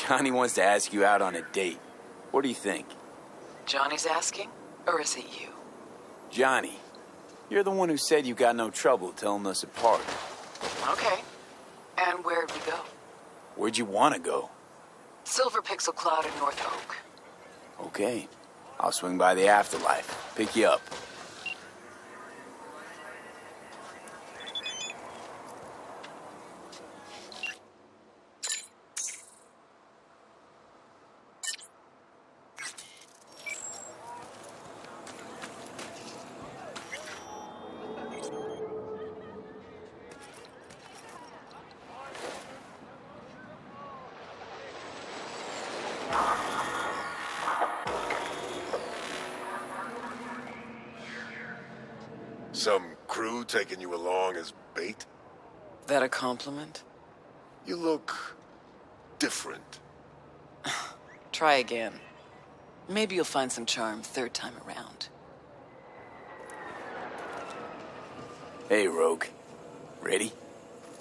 Johnny wants to ask you out on a date. What do you think? Johnny's asking? Or is it you? Johnny, you're the one who said you got no trouble telling us apart. Okay. And where'd we go? Where'd you want to go? Silver Pixel Cloud in North Oak. Okay. I'll swing by the afterlife. Pick you up. Some crew taking you along as bait? That a compliment? You look different. Try again. Maybe you'll find some charm third time around. Hey, Rogue. Ready?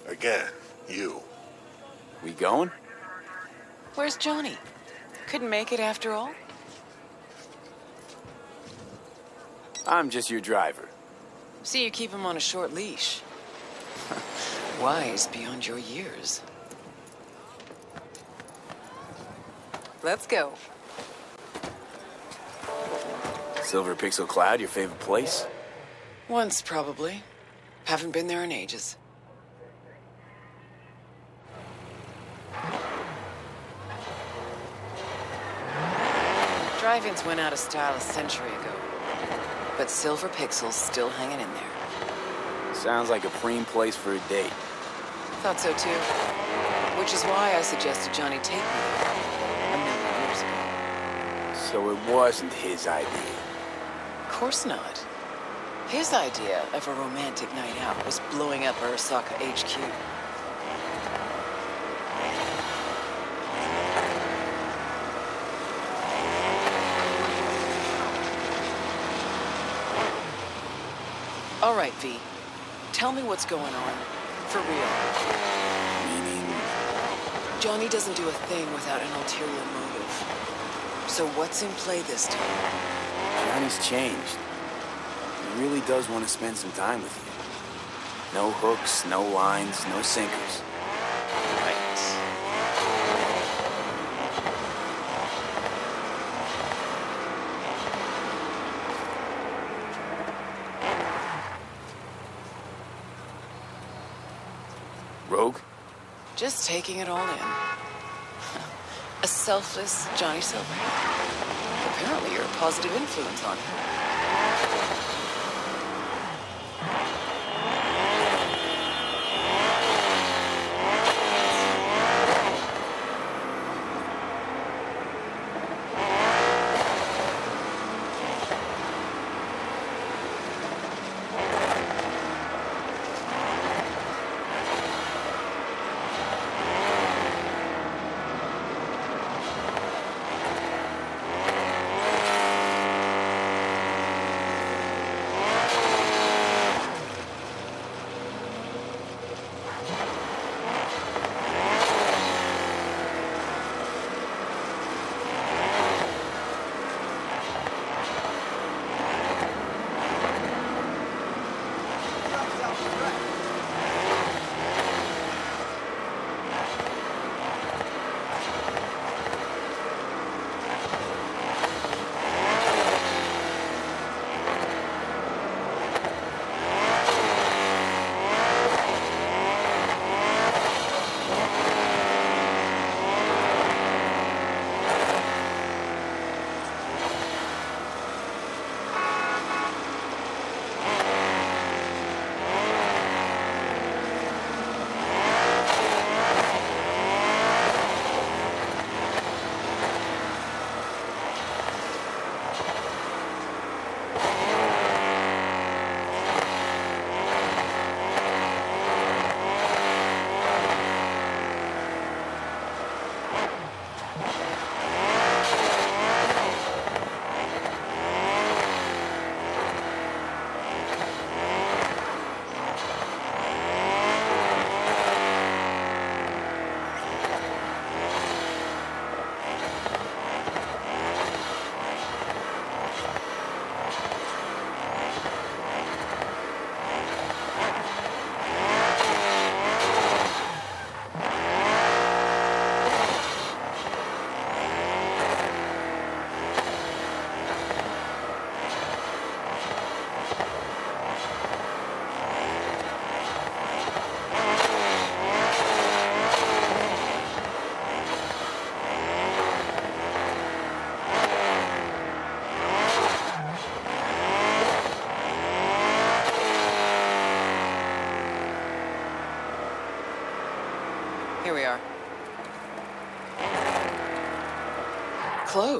Again, you. We going? Where's Johnny? Couldn't make it after all? I'm just your driver. See, you keep him on a short leash. Wise beyond your years. Let's go. Silver Pixel Cloud, your favorite place? Once, probably. Haven't been there in ages. Drive-ins went out of style a century ago. But Silver Pixel's still hanging in there. Sounds like a preem place for a date. Thought so too. Which is why I suggested Johnny take me there a million years ago. So it wasn't his idea. Of course not. His idea of a romantic night out was blowing up Arasaka HQ. All right, V. Tell me what's going on. For real. Meaning? Johnny doesn't do a thing without an ulterior motive. So what's in play this time? Johnny's changed. He really does want to spend some time with you. No hooks, no lines, no sinkers. Right. Rogue? Just taking it all in. A selfless Johnny Silver. Apparently you're a positive influence on him.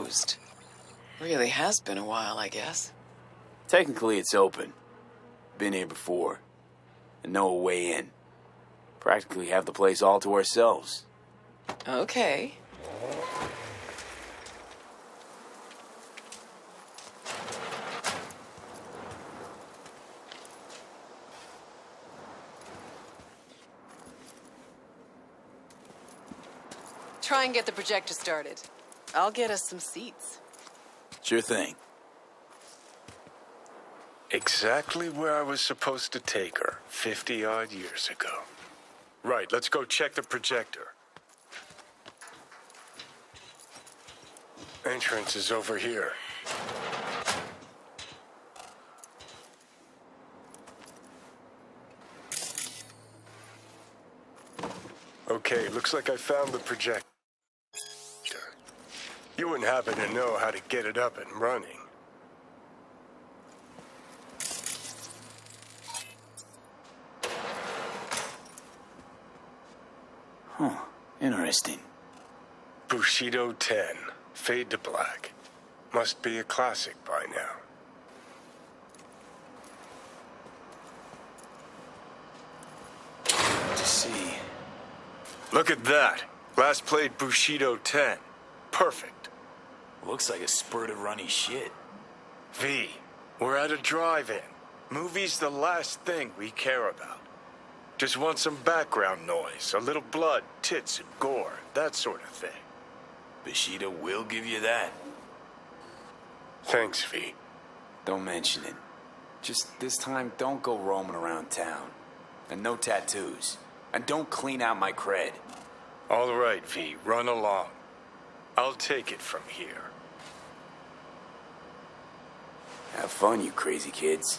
closed. Really has been a while, I guess. Technically, it's open. Been here before. And no way in. Practically have the place all to ourselves. Okay. Try and get the projector started. I'll get us some seats. Sure thing. Exactly where I was supposed to take her 50-odd years ago. Right, let's go check the projector. Entrance is over here. Okay, looks like I found the projector. You wouldn't happen to know how to get it up and running. Huh. Interesting. Bushido 10. Fade to black. Must be a classic by now. To see. Look at that. Last played Bushido 10. Perfect. Looks like a spurt of runny shit. V, we're at a drive-in. Movie's the last thing we care about. Just want some background noise, a little blood, tits, and gore, that sort of thing. Bushido will give you that. Thanks, V. Don't mention it. Just this time, don't go roaming around town. And no tattoos. And don't clean out my cred. All right, V, run along. I'll take it from here. Have fun, you crazy kids.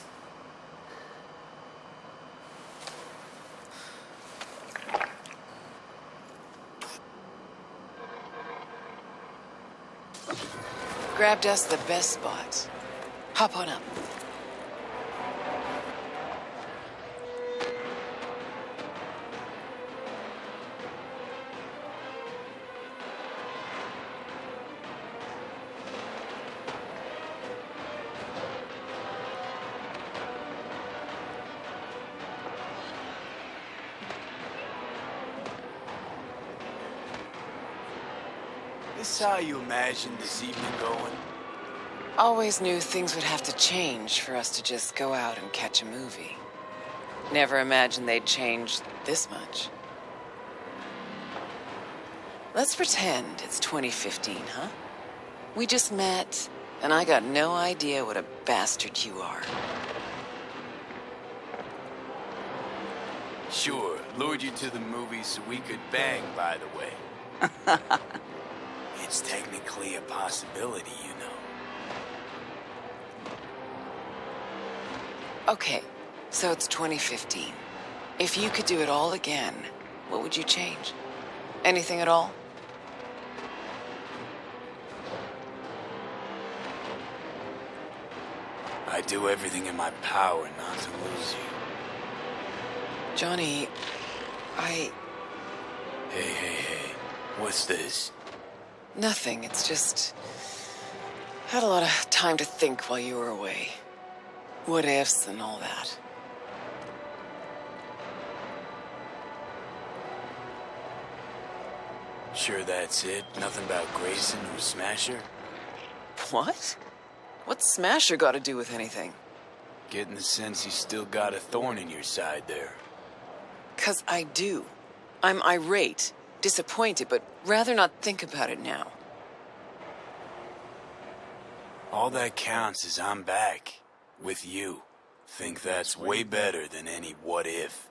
Grabbed us the best spots. Hop on up. This how you imagined this evening going? Always knew things would have to change for us to just go out and catch a movie. Never imagined they'd change this much. Let's pretend it's 2015, huh? We just met, and I got no idea what a bastard you are. Sure, lured you to the movies so we could bang, by the way. It's technically a possibility, you know. Okay, so it's 2015. If you could do it all again, what would you change? Anything at all? I'd do everything in my power not to lose you. Johnny, Hey. What's this? Nothing, it's just... Had a lot of time to think while you were away. What ifs and all that. Sure that's it? Nothing about Grayson or Smasher? What? What's Smasher got to do with anything? Getting the sense you still got a thorn in your side there. 'Cause I do. I'm irate, disappointed, but rather not think about it now. All that counts is I'm back. With you. Think that's way better than any what if.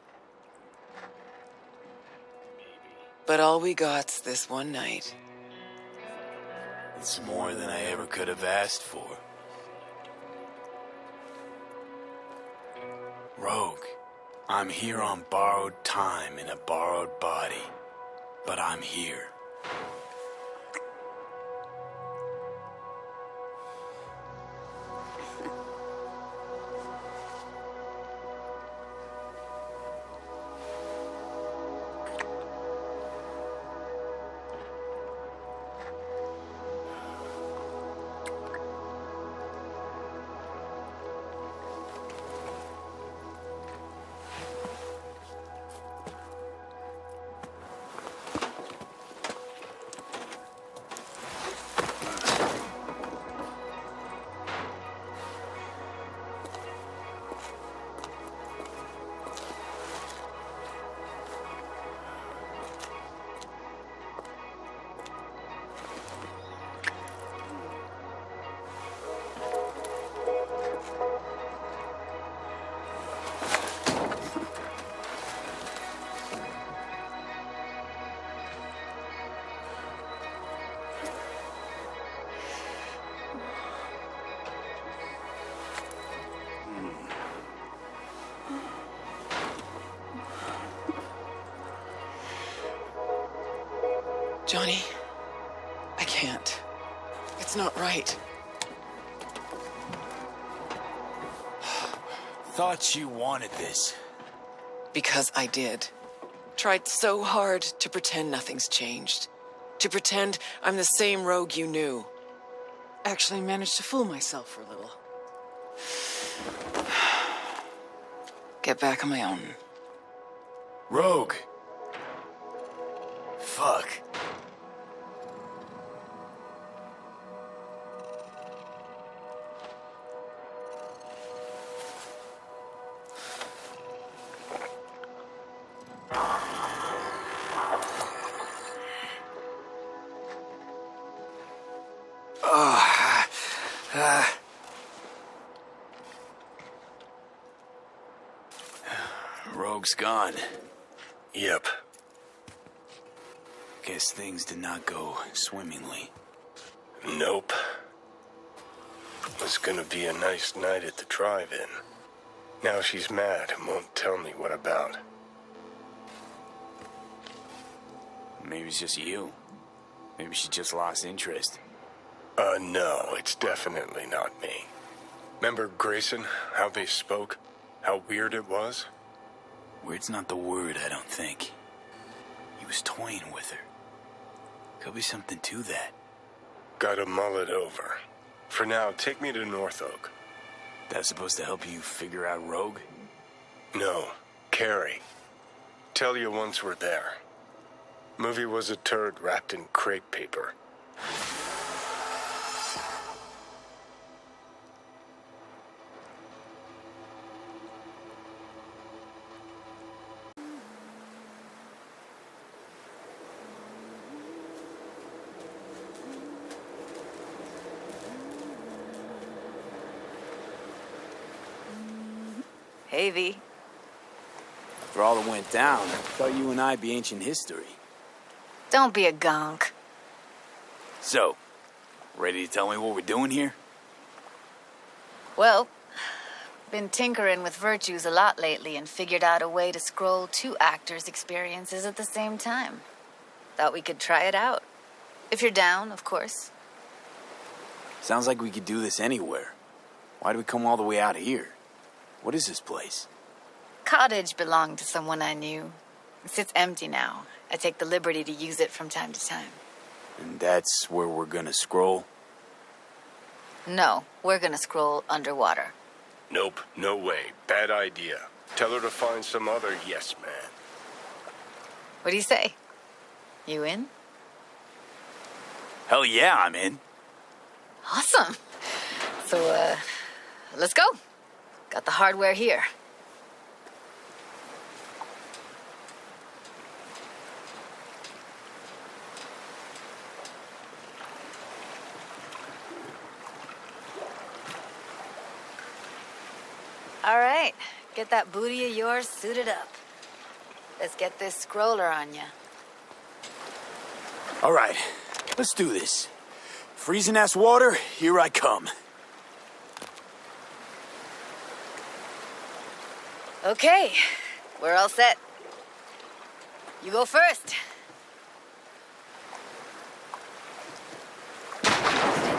But all we got's this one night. It's more than I ever could have asked for. Rogue, I'm here on borrowed time in a borrowed body. But I'm here. Johnny, I can't. It's not right. Thought you wanted this. Because I did. Tried so hard to pretend nothing's changed. To pretend I'm the same rogue you knew. Actually managed to fool myself for a little. Get back on my own. Rogue. Fuck. Rogue's gone. Yep. Guess things did not go swimmingly. Nope. Was gonna be a nice night at the drive-in. Now she's mad and won't tell me what about. Maybe it's just you. Maybe she just lost interest. No, it's definitely not me. Remember Grayson, how they spoke? How weird it was? Weird's not the word, I don't think. He was toying with her. Could be something to that. Gotta mull it over. For now, take me to North Oak. That's supposed to help you figure out Rogue? No, Kerry. Tell you once we're there. Movie was a turd wrapped in crepe paper. Hey, V. For all that went down, I thought you and I'd be ancient history. Don't be a gonk. So, ready to tell me what we're doing here? Well, been tinkering with virtues a lot lately and figured out a way to scroll 2 actors' experiences at the same time. Thought we could try it out. If you're down, of course. Sounds like we could do this anywhere. Why do we come all the way out here? What is this place? Cottage belonged to someone I knew. It sits empty now. I take the liberty to use it from time to time. And that's where we're gonna scroll? No, we're gonna scroll underwater. Nope, no way. Bad idea. Tell her to find some other yes man. What do you say? You in? Hell yeah, I'm in. Awesome. So, let's go. Got the hardware here. All right, get that booty of yours suited up. Let's get this scroller on ya. All right, let's do this. Freezing-ass water, here I come. Okay, we're all set. You go first. Stay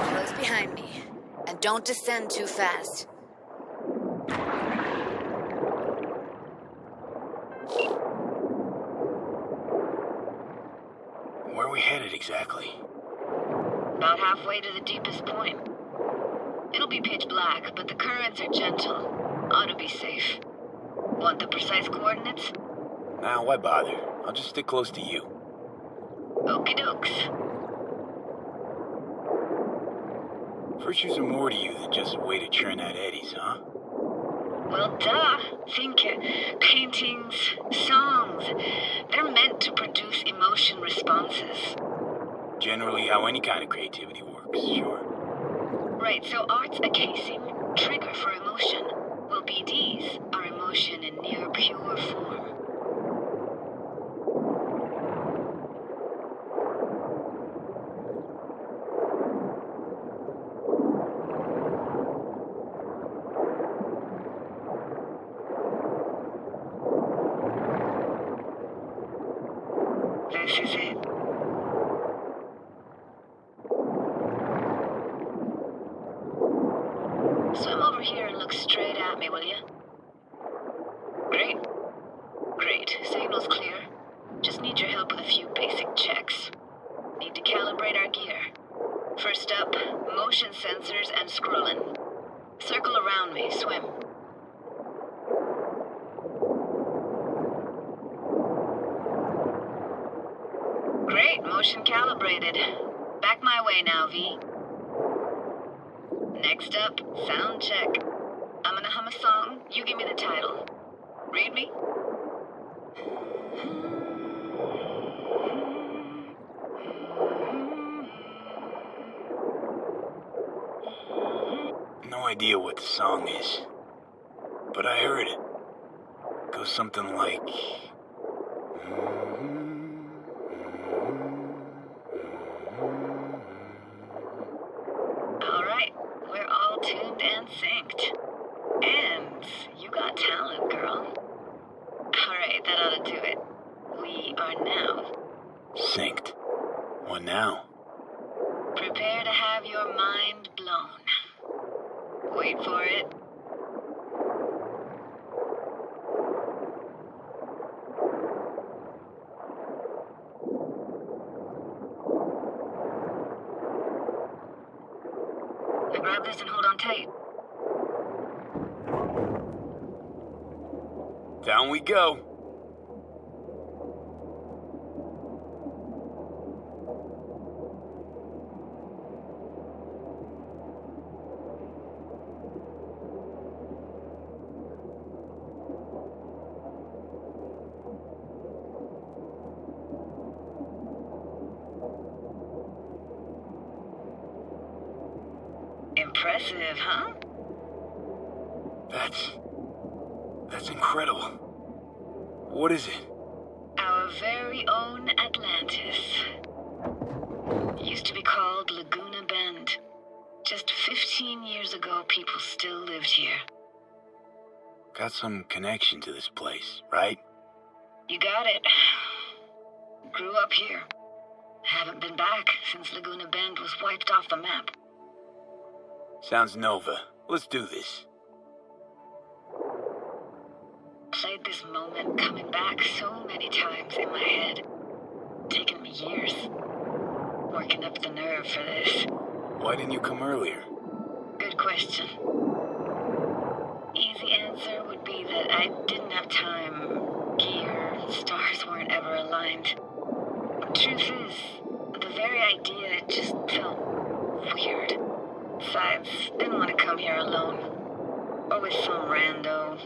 close behind me, and don't descend too fast. Where are we headed exactly? About halfway to the deepest point. It'll be pitch black, but the currents are gentle. Ought to be safe. Want the precise coordinates? Nah, why bother? I'll just stick close to you. Okie dokes. Virtues are more to you than just a way to churn out eddies, huh? Well, duh. Think paintings, songs. They're meant to produce emotion responses. Generally how any kind of creativity works, sure. Right, so art's a casing, trigger for emotion. Well, BDs are emotion in near pure form. This is it. Swim over here and look straight at me, will you? Great. Great. Signal's clear. Just need your help with a few basic checks. Need to calibrate our gear. First up, motion sensors and scrolling. Circle around me. Swim. Great. Motion calibrated. Back my way now, V. Next up, sound check. I'm gonna hum a song. You give me the title. Read me? No idea what the song is, but I heard it. Goes something like... Alright, we're all tuned and synced. And you got talent, girl. Alright, that ought to do it. We are now. Synced. What now? Prepare to have your mind blown. Wait for it. Now grab this and hold on tight. Down we go. Impressive, huh? That's incredible. What is it? Our very own Atlantis. Used to be called Laguna Bend. Just 15 years ago, people still lived here. Got some connection to this place, right? You got it. Grew up here. Haven't been back since Laguna Bend was wiped off the map. Sounds Nova. Let's do this. Played this moment coming back so many times in my head. Taken me years. Working up the nerve for this. Why didn't you come earlier? Good question. Easy answer would be that I didn't have time. Gear, stars weren't ever aligned. Truth is, the very idea just felt weird. Besides, didn't want to come here alone. Or with some rando.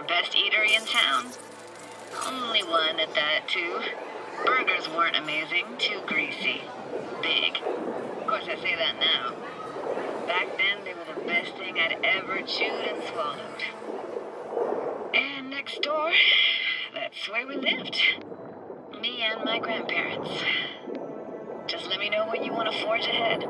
Best eatery in town. Only one at that, too. Burgers weren't amazing, too greasy. Big. Of course, I say that now. Back then, they were the best thing I'd ever chewed and swallowed. And next door, that's where we lived. Me and my grandparents. Just let me know when you want to forge ahead.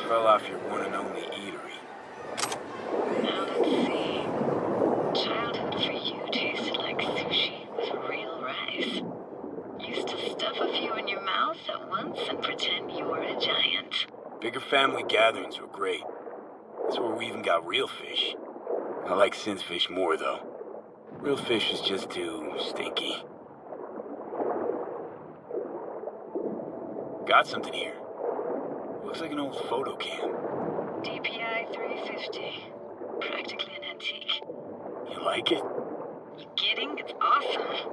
Fell off your one and only eatery. Now let's see. Childhood for you tasted like sushi with real rice. Used to stuff a few in your mouth at once and pretend you were a giant. Bigger family gatherings were great. That's where we even got real fish. I like synth fish more, though. Real fish is just too stinky. Got something here. Looks like an old photo cam. DPI 350. Practically an antique. You like it? You kidding? It's awesome.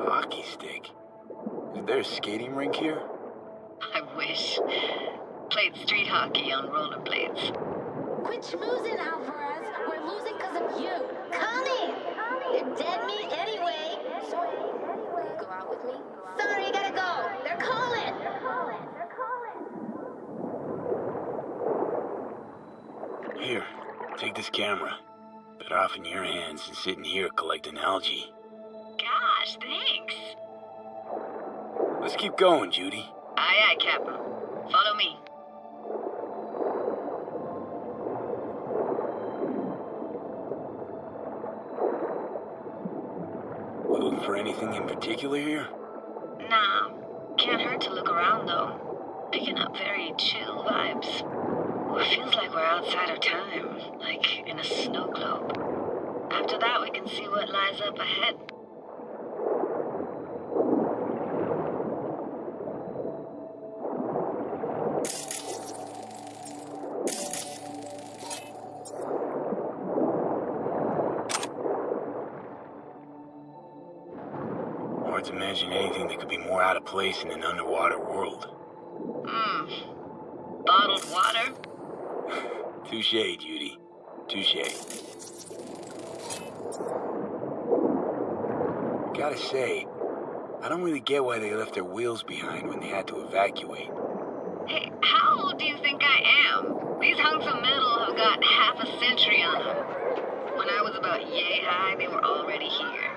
Hockey stick. Is there a skating rink here? I wish. Played street hockey on rollerblades. Quit schmoozing, Alvarez. We're losing because of you. Connie! You're dead meat anyway. Will you go out with me? Sorry, gotta go. They're calling. Here, take this camera. Better off in your hands than sitting here collecting algae. Gosh, thanks. Let's keep going, Judy. Aye, aye, Captain. Follow me. You looking for anything in particular here? Nah, can't hurt to look around though. Picking up very chill vibes. It feels like we're outside of time, like in a snow globe. After that, we can see what lies up ahead. Hard to imagine anything that could be more out of place in an underwater world. Bottled water? Touché, Judy. Touché. Gotta say, I don't really get why they left their wheels behind when they had to evacuate. Hey, how old do you think I am? These hunks of metal have got half a century on them. When I was about yay high, they were already here.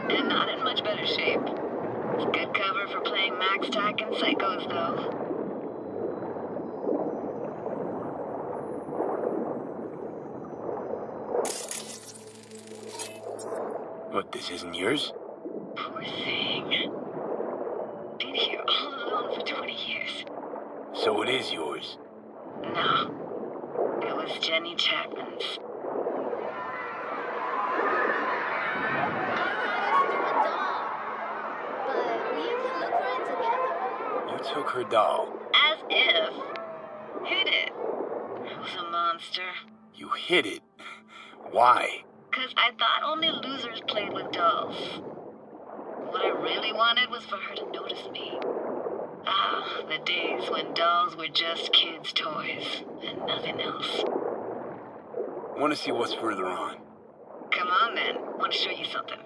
And not in much better shape. It's good cover for playing Max Tack and Psychos, though. What, this isn't yours? Poor thing. Been here all alone for 20 years. So it is yours. No. It was Jenny Chapman's. You took her doll. As if. Hid it. It was a monster. You hid it. Why? 'Cause I thought only losers played with dolls. What I really wanted was for her to notice me. Ah, the days when dolls were just kids' toys and nothing else. Want to see what's further on? Come on then, want to show you something.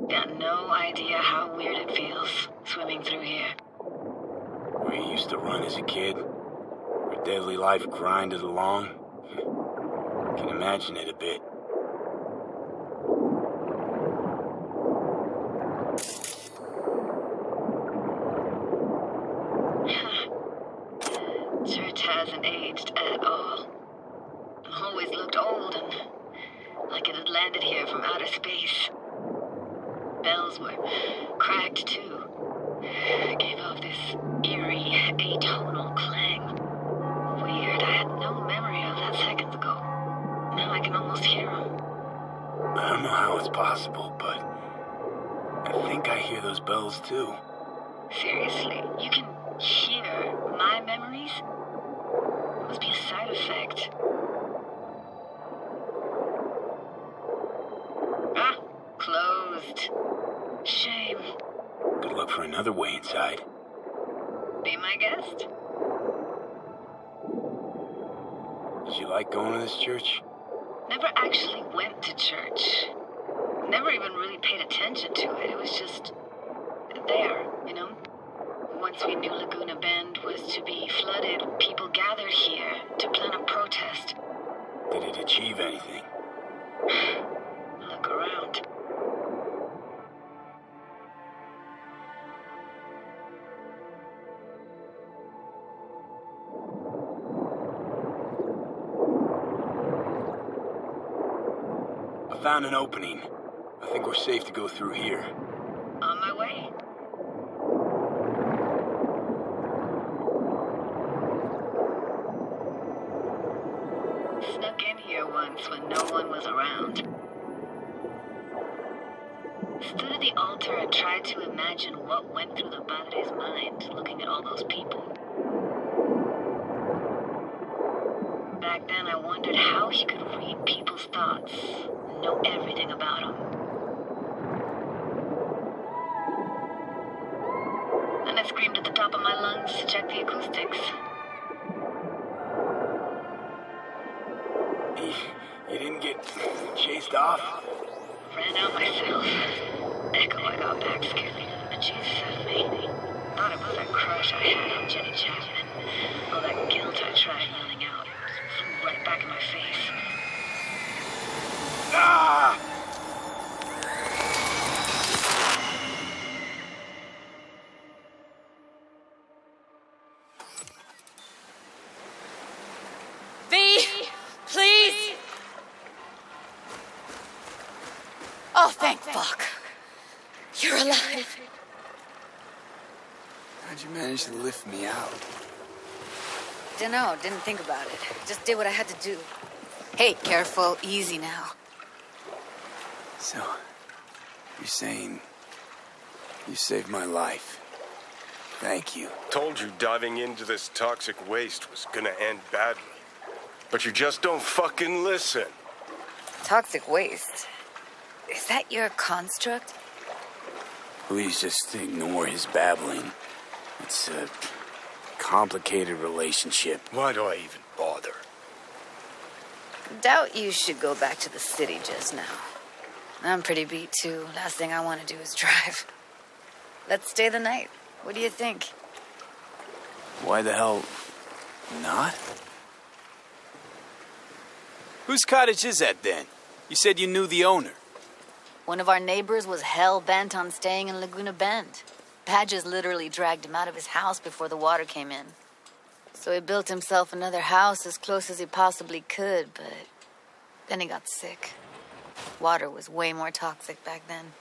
Got no idea how weird it feels swimming through here. Where you used to run as a kid? Where daily life grinded along? Can imagine it a bit. Church hasn't aged at all. Always looked old and like it had landed here from outer space. Bells were cracked too. Gave off this eerie, atonal clang. Weird, I had no memory of that seconds ago. Now I can almost hear them. I don't know how it's possible, but I think I hear those bells too. Seriously, you can hear my memories? It must be a side effect. Ah, closed. Shame. Good luck for another way inside. Be my guest. Did you like going to this church? Never actually went to church. Never even really paid attention to it. It was just there, you know? Once we knew Laguna Bend was to be flooded, people gathered here to plan a protest. Did it achieve anything? Look around. I found an opening. I think we're safe to go through here. On my way. Snuck in here once when no one was around. Stood at the altar and tried to imagine what went through the padre's mind, looking at all those people. Back then, I wondered how he could read people's thoughts, know everything about them. Then I screamed at the top of my lungs to check the acoustics. You didn't get chased off? Ran out myself. Echo I got back scared me to the bejesus out of me. Thought it was that crush I had on Jenny Chapman. All that guilt I tried yelling out flew right back in my face. Ah! Please! Oh, thank fuck. You're alive. How'd you manage to lift me out? Dunno, didn't think about it. Just did what I had to do. Hey, careful, easy now. So, you're saying you saved my life. Thank you. Told you diving into this toxic waste was gonna end badly. But you just don't fucking listen. Toxic waste? Is that your construct? Please just ignore his babbling. It's a complicated relationship. Why do I even bother? Doubt you should go back to the city just now. I'm pretty beat too. Last thing I want to do is drive. Let's stay the night. What do you think? Why the hell not? Whose cottage is that then? You said you knew the owner. One of our neighbors was hell-bent on staying in Laguna Bend. Badges literally dragged him out of his house before the water came in. So he built himself another house as close as he possibly could, but then he got sick. Water was way more toxic back then.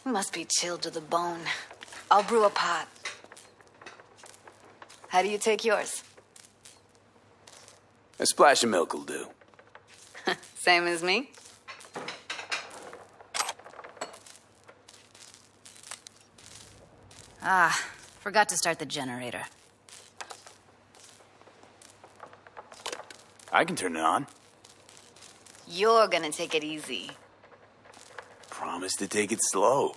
Must be chilled to the bone. I'll brew a pot. How do you take yours? A splash of milk will do. Same as me? Ah, forgot to start the generator. I can turn it on. You're gonna take it easy. Promise to take it slow.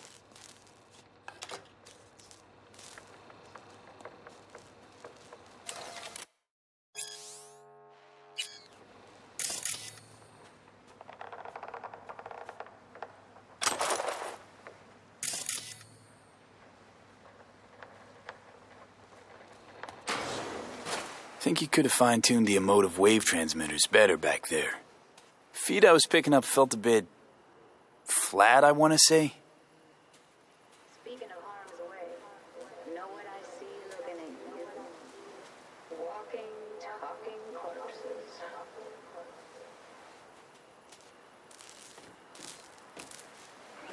Think you could have fine-tuned the emotive wave transmitters better back there. Feed I was picking up felt a bit flat, I want to say. Speaking of harm's way, know what I see looking at you? Walking, talking corpses.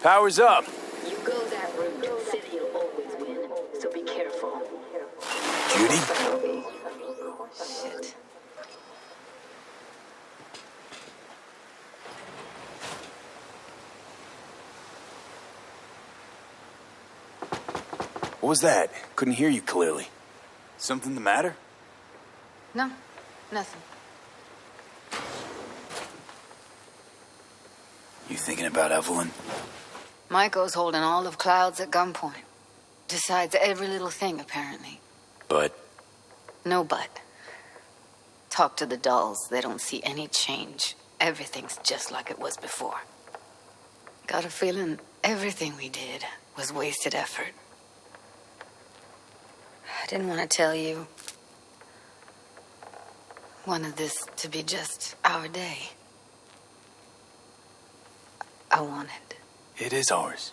Power's up. You go that route, city will always win, so be careful. Judy? Shit. What was that? Couldn't hear you clearly. Something the matter? No, nothing. You thinking about Evelyn? Michael's holding all of Clouds at gunpoint. Decides every little thing, apparently. But No but. Talk to the dolls. They don't see any change. Everything's just like it was before. Got a feeling everything we did was wasted effort. I didn't want to tell you. Wanted this to be just our day. I wanted. it is ours.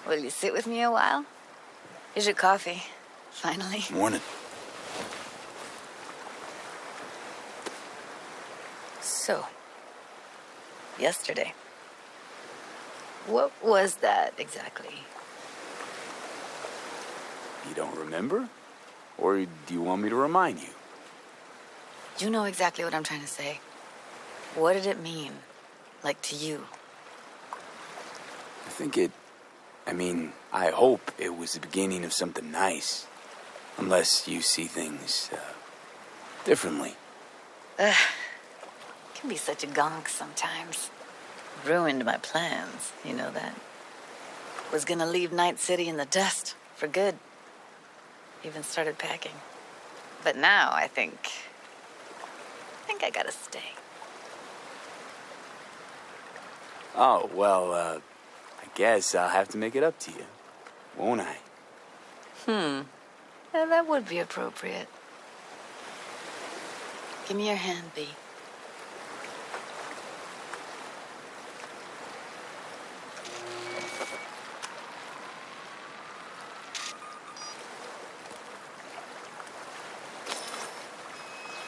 Will you sit with me a while? Here's your coffee. Finally. Morning. So, yesterday. What was that exactly? You don't remember? Or do you want me to remind you? You know exactly what I'm trying to say. What did it mean? Like, to you? I hope it was the beginning of something nice. Unless you see things, differently. Can be such a gonk sometimes. Ruined my plans, you know that. Was gonna leave Night City in the dust, for good. Even started packing. But now I think I gotta stay. Oh, well, I guess I'll have to make it up to you, won't I? Yeah, that would be appropriate. Give me your hand, B.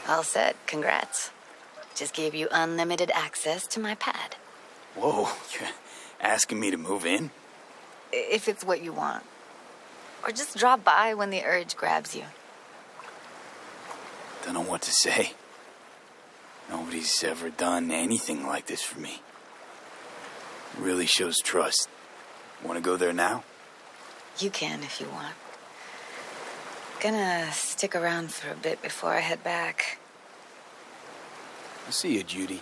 All set. Congrats. Just gave you unlimited access to my pad. Whoa, you're asking me to move in? If it's what you want. Or just drop by when the urge grabs you. Don't know what to say. Nobody's ever done anything like this for me. Really shows trust. Want to go there now? You can if you want. Gonna stick around for a bit before I head back. I'll see you, Judy.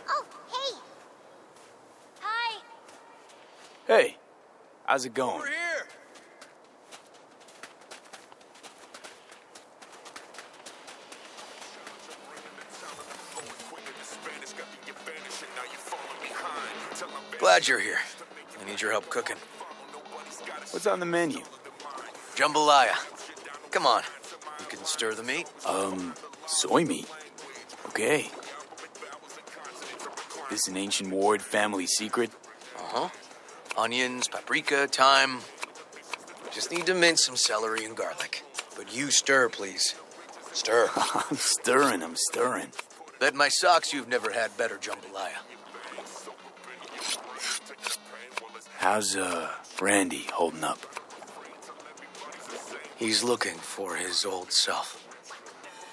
Oh, hey. Hi. Hey, how's it going? We're here. Glad you're here. I need your help cooking. What's on the menu? Jambalaya. Come on. You can stir the meat? Soy meat. Okay. This an ancient Ward family secret? Uh-huh. Onions, paprika, thyme. Just need to mince some celery and garlic. But you stir, please. Stir. I'm stirring. Bet my socks you've never had better jambalaya. How's, Randy holding up? He's looking for his old self.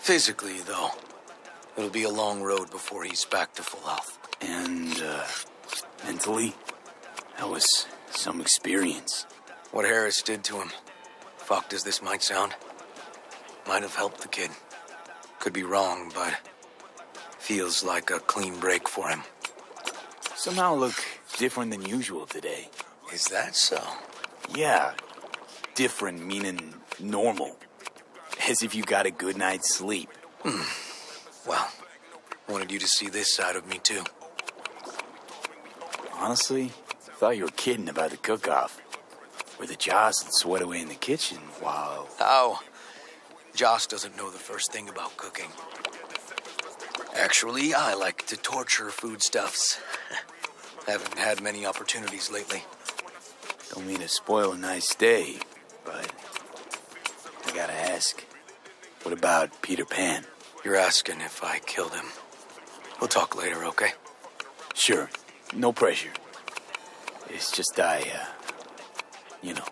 Physically, though, it'll be a long road before he's back to full health. And, mentally? That was some experience. What Harris did to him, fucked as this might sound, might have helped the kid. Could be wrong, but feels like a clean break for him. Somehow look different than usual today. Is that so? Yeah, different meaning normal. As if you got a good night's sleep. Well, wanted you to see this side of me, too. Honestly, thought you were kidding about the cook-off. Where the Joss would sweat away in the kitchen while... Oh, Joss doesn't know the first thing about cooking. Actually, I like to torture foodstuffs. Haven't had many opportunities lately. Don't mean to spoil a nice day, but... I gotta ask. What about Peter Pan? You're asking if I killed him. We'll talk later, okay? Sure, no pressure. It's just you know.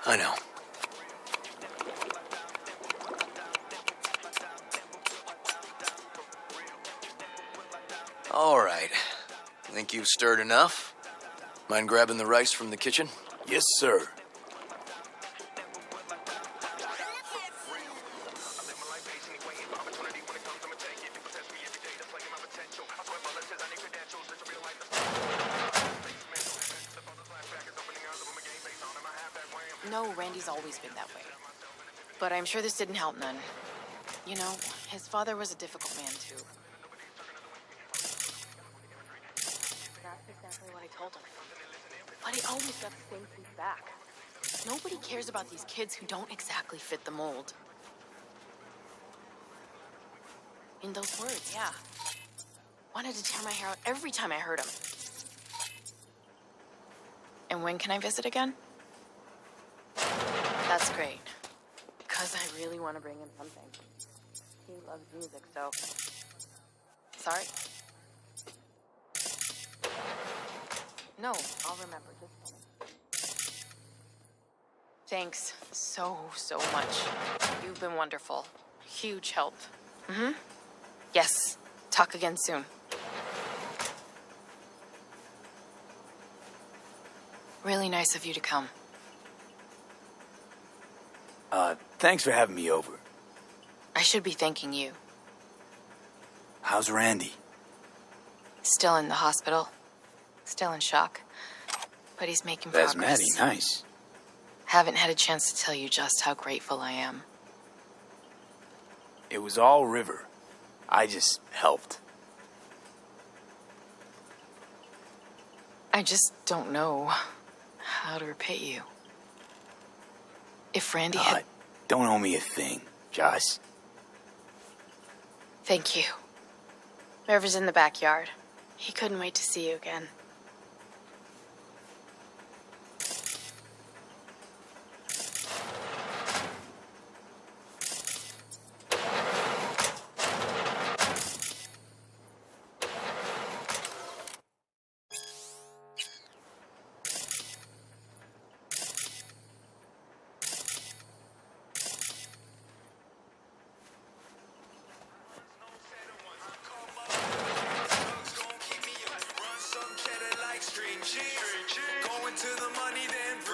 I know. All right. Think you've stirred enough? Mind grabbing the rice from the kitchen? Yes, sir. know Randy's always been that way. But I'm sure this didn't help none. You know, his father was a difficult man, too. That's exactly what I told him. But he always got the same thing back. Nobody cares about these kids who don't exactly fit the mold. In those words, yeah. Wanted to tear my hair out every time I heard him. And when can I visit again? That's great. Because I really want to bring him something. He loves music, so... Sorry? No, I'll remember. Just tell me. Thanks so much. You've been wonderful. Huge help. Mm-hmm. Yes. Talk again soon. Really nice of you to come. Thanks for having me over. I should be thanking you. How's Randy? Still in the hospital. Still in shock. But he's making progress. That's Maddie, nice. Haven't had a chance to tell you just how grateful I am. It was all River. I just helped. I just don't know how to repay you. If Randy had... Don't owe me a thing, Josh. Thank you. River's in the backyard. He couldn't wait to see you again.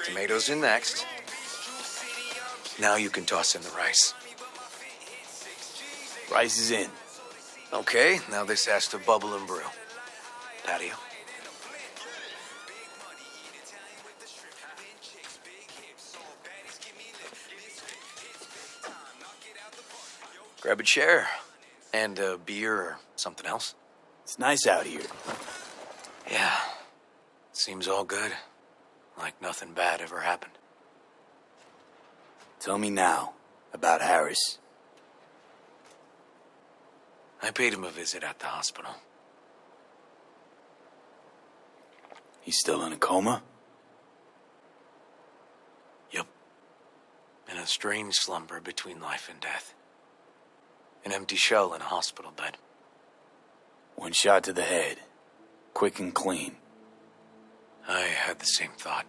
Tomatoes in next. Now you can toss in the rice. Rice is in. Okay, now this has to bubble and brew. Patio. Grab a chair. And a beer or something else. It's nice out here. Yeah. Seems all good. Like nothing bad ever happened. Tell me now about Harris. I paid him a visit at the hospital. He's still in a coma? Yep. In a strange slumber between life and death. An empty shell in a hospital bed. One shot to the head. Quick and clean. I had the same thought.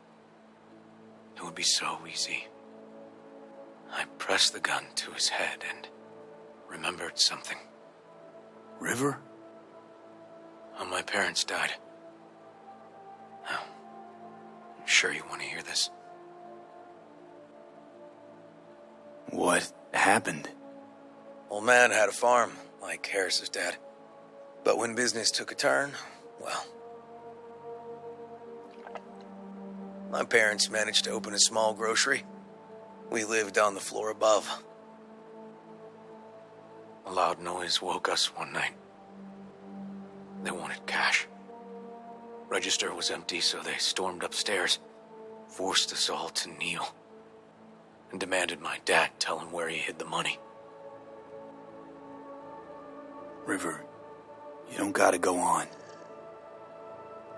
It would be so easy. I pressed the gun to his head and remembered something. River? When my parents died. Now, I'm sure you want to hear this. What happened? Old man had a farm, like Harris's dad. But when business took a turn, well... My parents managed to open a small grocery. We lived on the floor above. A loud noise woke us one night. They wanted cash. Register was empty, so they stormed upstairs, forced us all to kneel, and demanded my dad tell him where he hid the money. River, you don't gotta go on.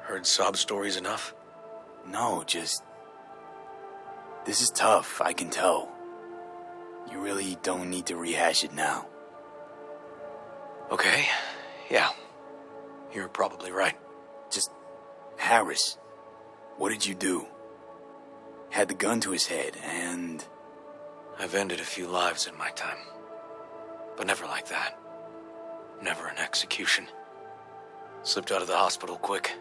Heard sob stories enough? No, just... This is tough, I can tell. You really don't need to rehash it now. Okay, yeah. You're probably right. Just... Harris, what did you do? Had the gun to his head, and... I've ended a few lives in my time. But never like that. Never an execution. Slipped out of the hospital quick.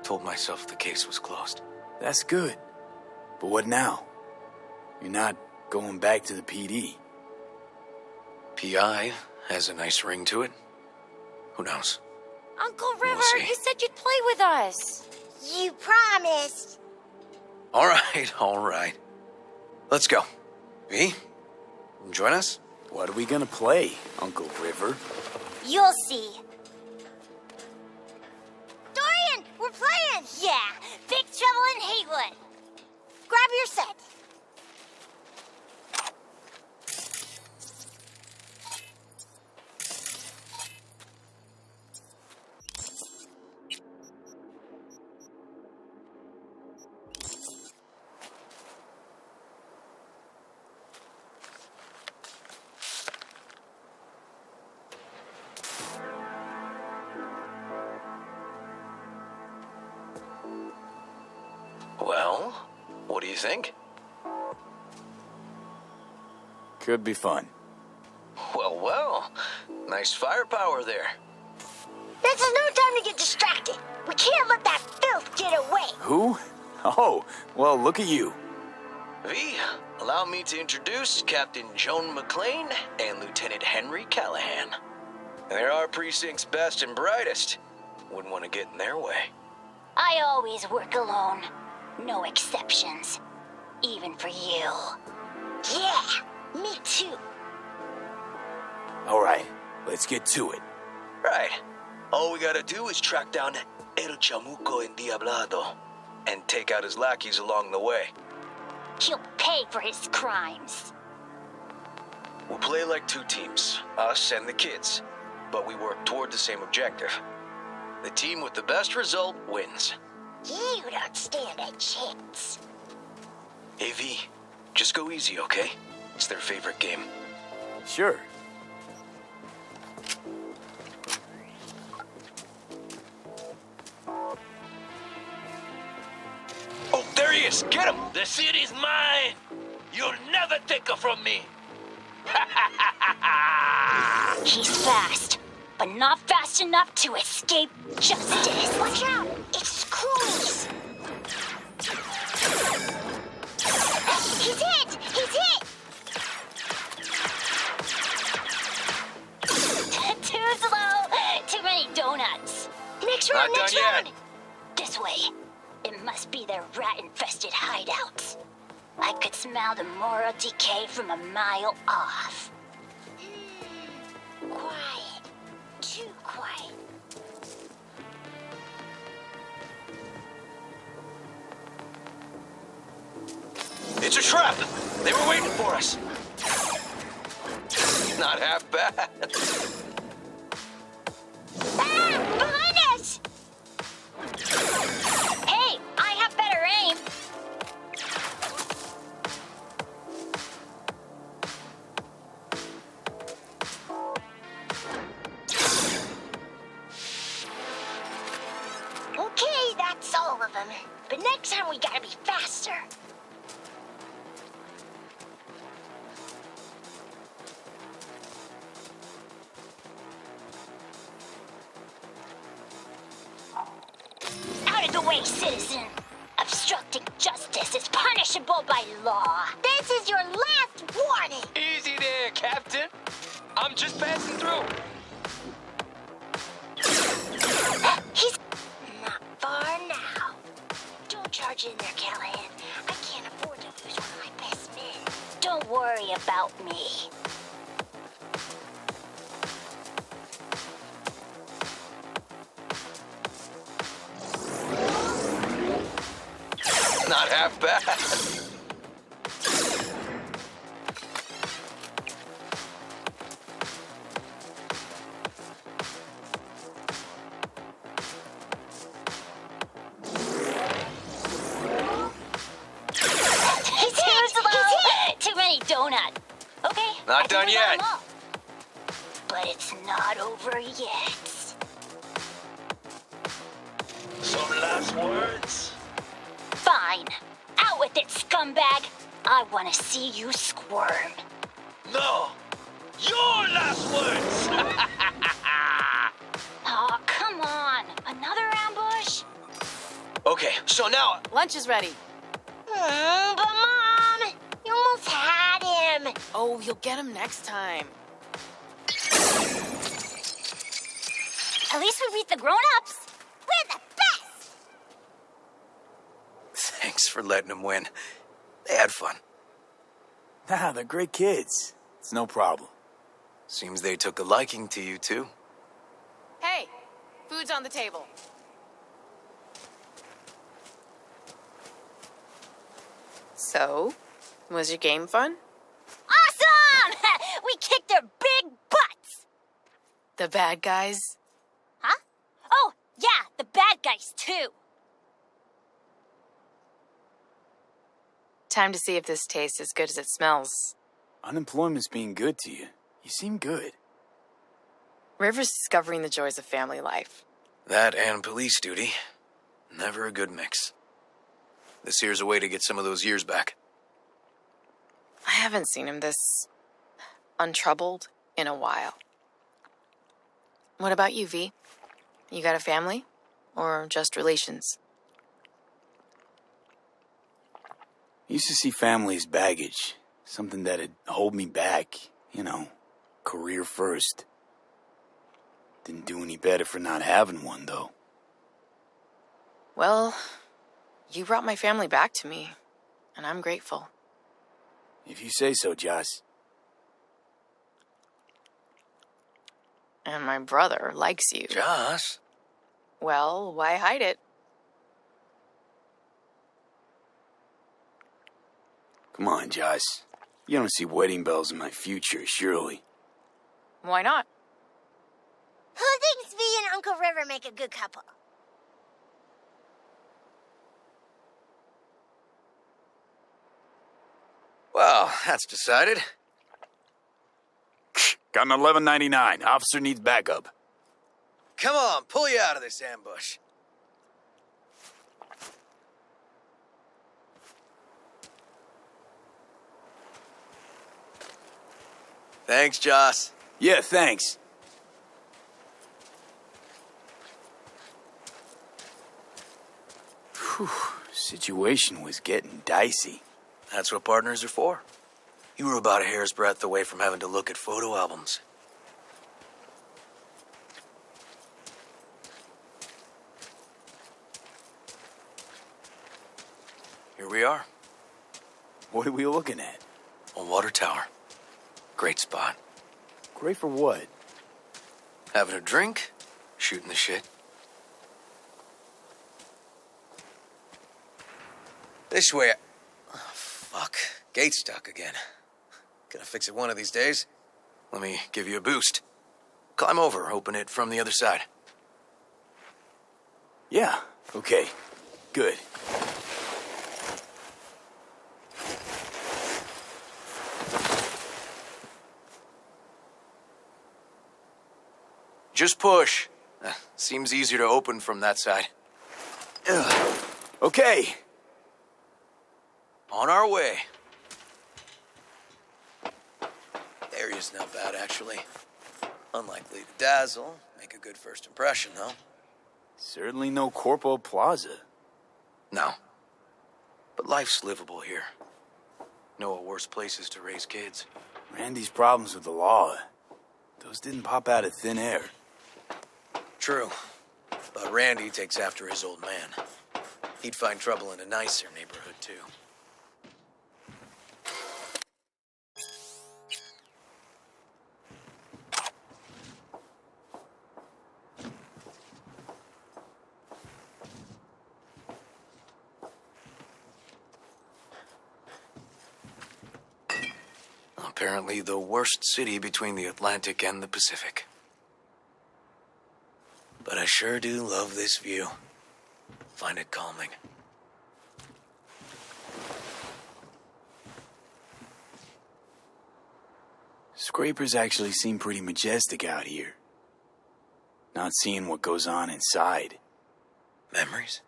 Told myself the case was closed. That's good. But what now? You're not going back to the PD. PI has a nice ring to it. Who knows? Uncle River, We'll see. you said you'd play with us. You promised. All right. Let's go. V, join us? What are we gonna play, Uncle River? You'll see. Dorian, we're playing! Yeah, Big Trouble in Haywood. Grab your set. Well, what do you think? Could be fun. Well. Nice firepower there. This is no time to get distracted. We can't let that filth get away. Who? Oh, well, look at you. V, allow me to introduce Captain Joan McLean and Lieutenant Henry Callahan. They're our precinct's best and brightest. Wouldn't want to get in their way. I always work alone. No exceptions. Even for you. Yeah, me too. All right, let's get to it. Right. All we gotta do is track down El Chamuco Endiablado and take out his lackeys along the way. He'll pay for his crimes. We'll play like two teams, us and the kids, but we work toward the same objective. The team with the best result wins. You don't stand a chance. Hey V, just go easy, okay? It's their favorite game. Sure. Oh, there he is! Get him! The city's mine! You'll never take her from me! He's fast, but not fast enough to escape justice. Watch out! It's Cruz! He's hit! He's hit! Too slow! Too many donuts! Next round, Not next done round! yet. This way. It must be their rat-infested hideouts. I could smell the moral decay from a mile off. Quiet. Too quiet. It's a trap! They were waiting for us! Not half bad. Ah! Behind us! Hey, I have better aim. Okay, that's all of them. But next time we gotta be faster. Out of the way, citizen! Obstructing justice is punishable by law. This is your last warning! Easy there, Captain. I'm just passing through. He's not far now. Don't charge in there, Callahan. I can't afford to lose one of my best men. Don't worry about me. Not half bad. He's too slow. Too many donuts. Okay. Not I think done we got yet. 'em all. But it's not over yet. Some last words? Fine. Out with it, scumbag. I want to see you squirm. No. Your last words. Oh, come on. Another ambush? Okay, so now Lunch is ready. But Mom, you almost had him. Oh, you'll get him next time. At least we beat the grown-ups. We're the best. thanks for letting them win. They had fun. Ah, they're great kids. It's no problem. Seems they took a liking to you, too. Hey, food's on the table. So, was your game fun? Awesome! We kicked their big butts! The bad guys? Huh? Oh, yeah, the bad guys, too. Time to see if this tastes as good as it smells. Unemployment's being good to you. You seem good. River's discovering the joys of family life. That and police duty. Never a good mix. This here's a way to get some of those years back. I haven't seen him this untroubled in a while. What about you, V? You got a family? Or just relations? I used to see family as baggage. Something that'd hold me back. You know, career first. Didn't do any better for not having one, though. Well, you brought my family back to me, and I'm grateful. If you say so, Joss. And my brother likes you. Joss? Well, why hide it? Come on, Joss. You don't see wedding bells in my future, surely. Why not? Who thinks V and Uncle River make a good couple? Well, that's decided. Got an $11.99. Officer needs backup. Come on, pull you out of this ambush. Thanks, Joss. Yeah, thanks. Whew, situation was getting dicey. That's what partners are for. You were about a hair's breadth away from having to look at photo albums. Here we are. What are we looking at? A water tower. Great spot. Great for what? Having a drink, shooting the shit. This way. Oh, fuck. Gate's stuck again. Gonna fix it one of these days. Let me give you a boost. Climb over, open it from the other side. Yeah, okay. Good. Just push. Seems easier to open from that side. Okay. On our way. The area's not bad, actually. Unlikely to dazzle. Make a good first impression, though. Certainly no Corpo Plaza. No. But life's livable here. Know of worse places to raise kids. Randy's problems with the law. Those didn't pop out of thin air. True. But Randy takes after his old man. He'd find trouble in a nicer neighborhood, too. Apparently the worst city between the Atlantic and the Pacific. But I sure do love this view. Find it calming. Scrapers actually seem pretty majestic out here. Not seeing what goes on inside. Memories?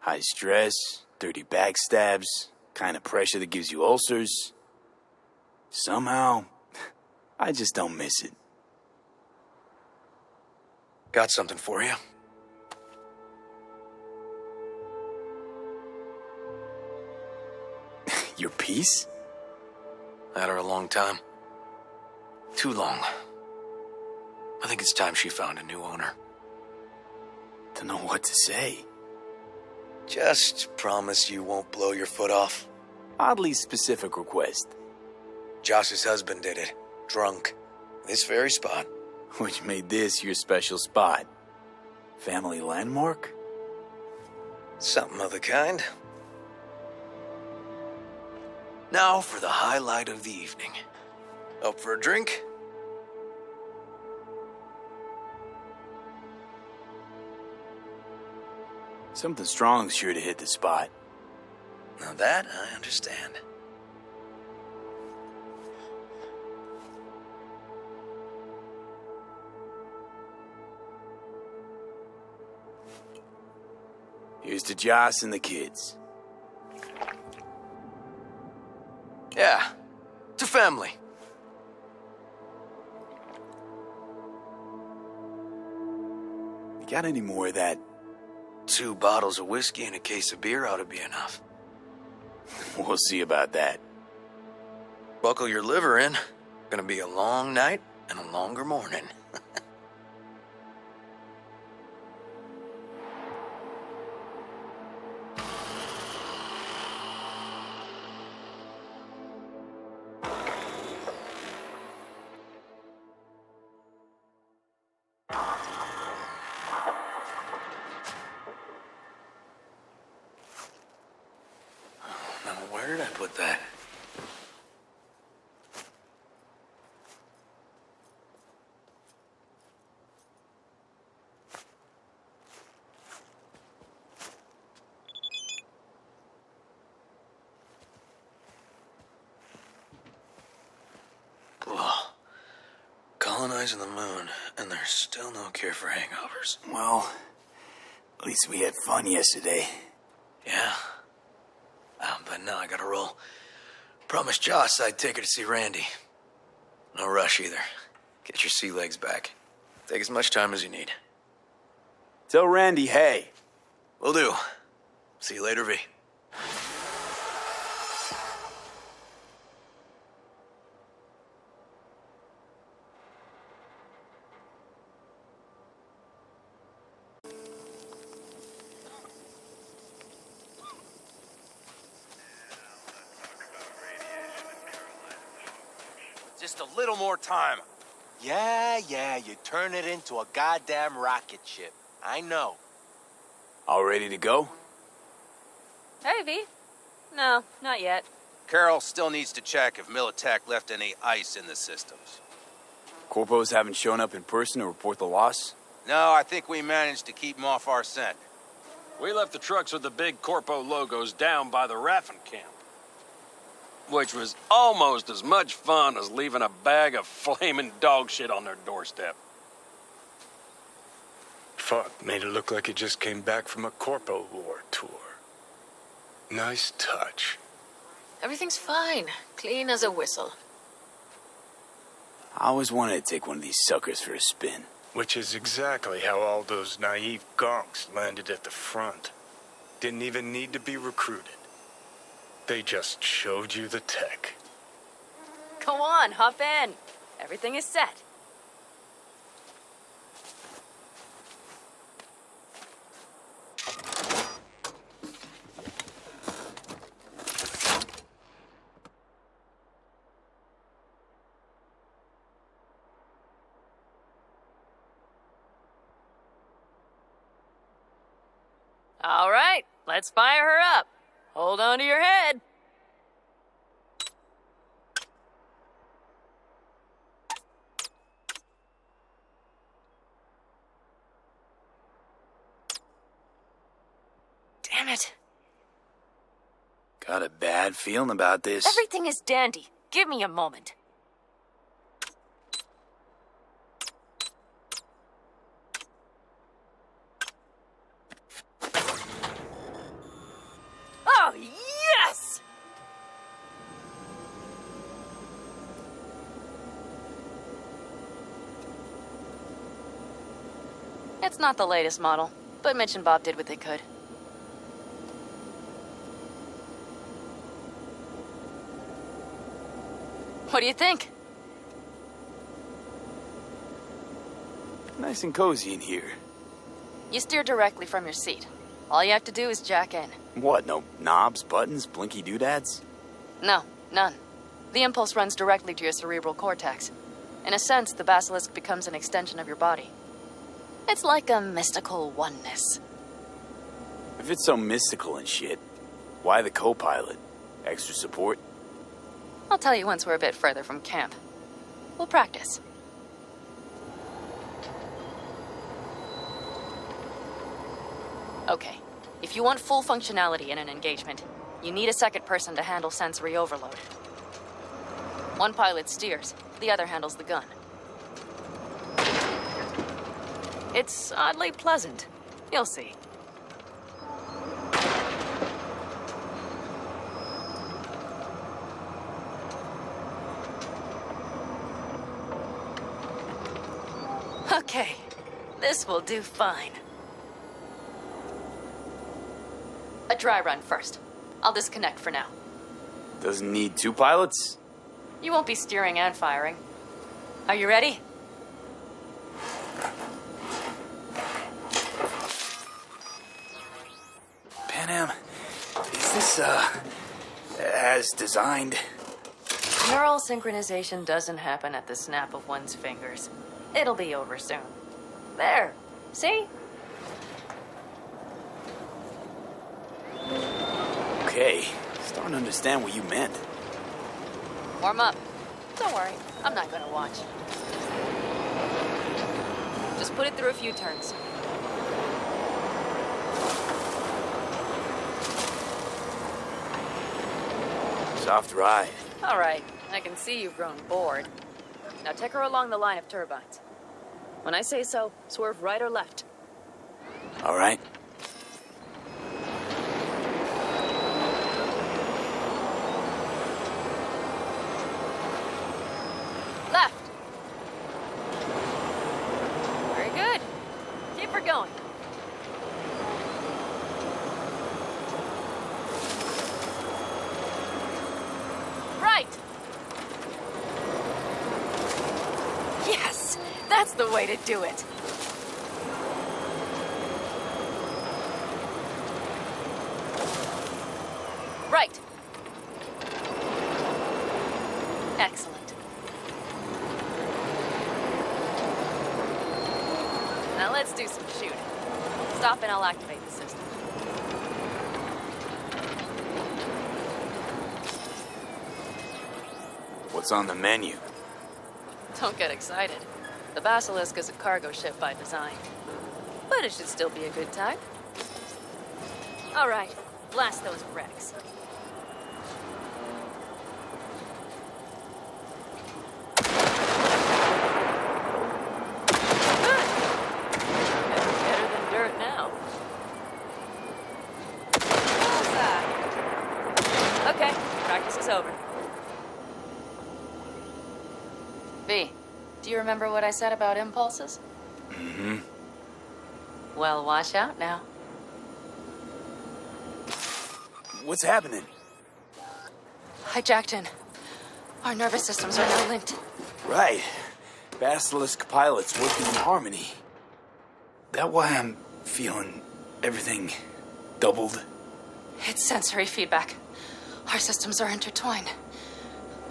High stress, dirty backstabs, kind of pressure that gives you ulcers. Somehow, I just don't miss it. Got something for you. Your piece? Had her a long time. Too long. I think it's time she found a new owner. Don't know what to say. Just promise you won't blow your foot off. Oddly specific request. Joss's husband did it. Drunk. This very spot. Which made this your special spot. Family landmark? Something of the kind. Now for the highlight of the evening. Up for a drink? Something strong's sure to hit the spot. Now that I understand. Here's to Joss and the kids. Yeah, to family. You got any more of that? 2 bottles of whiskey and a case of beer ought to be enough. We'll see about that. Buckle your liver in. Gonna be a long night and a longer morning. Now, where did I put that? Well, colonizing the moon, and there's still no cure for hangovers. Well, at least we had fun yesterday. Yeah. But now I gotta roll. Promised Joss I'd take her to see Randy. No rush either. Get your sea legs back. Take as much time as you need. Tell Randy, hey. Will do. See you later, V. Just a little more time. Yeah, you turn it into a goddamn rocket ship. I know. All ready to go? Hey, V. No, not yet. Carol still needs to check if Militech left any ice in the systems. Corpos haven't shown up in person to report the loss? No, I think we managed to keep them off our scent. We left the trucks with the big Corpo logos down by the Raffin camp, which was almost as much fun as leaving a bag of flaming dog shit on their doorstep. Fuck, made it look like he just came back from a Corpo War tour. Nice touch. Everything's fine. Clean as a whistle. I always wanted to take one of these suckers for a spin. Which is exactly how all those naive gonks landed at the front. Didn't even need to be recruited. They just showed you the tech. Go on, hop in. Everything is set. All right, let's fire her up. Hold on to your head. Damn it. Got a bad feeling about this. Everything is dandy. Give me a moment. Oh, yes! It's not the latest model, but Mitch and Bob did what they could. What do you think? Nice and cozy in here. You steer directly from your seat. All you have to do is jack in. What, no knobs, buttons, blinky doodads? No, none. The impulse runs directly to your cerebral cortex. In a sense, the basilisk becomes an extension of your body. It's like a mystical oneness. If it's so mystical and shit, why the co-pilot? Extra support? I'll tell you once we're a bit further from camp. We'll practice. Okay, if you want full functionality in an engagement, you need a second person to handle sensory overload. One pilot steers, the other handles the gun. It's oddly pleasant. You'll see. Okay, this will do fine. A dry run first. I'll disconnect for now. Doesn't need 2 pilots? You won't be steering and firing. Are you ready? Panam, is this, as designed? Neural synchronization doesn't happen at the snap of one's fingers. It'll be over soon. There. See? Okay, starting to understand what you meant. Warm up. Don't worry, I'm not gonna watch. Just put it through a few turns. Soft ride. All right, I can see you've grown bored. Now take her along the line of turbines. When I say so, swerve right or left. All right. Left. Very good. Keep her going. Right. Yes, that's the way to do it. Right. Excellent. Now let's do some shooting. Stop and I'll activate the system. What's on the menu? Don't get excited. The Basilisk is a cargo ship by design. But it should still be a good time. All right, blast those wrecks. Better than dirt now. Okay, practice is over. V, do you remember what I said about impulses? Mm-hmm. Well, watch out now. What's happening? Hijacked in. Our nervous systems are now linked. Right. Basilisk pilots working in harmony. That why I'm feeling everything doubled? It's sensory feedback. Our systems are intertwined.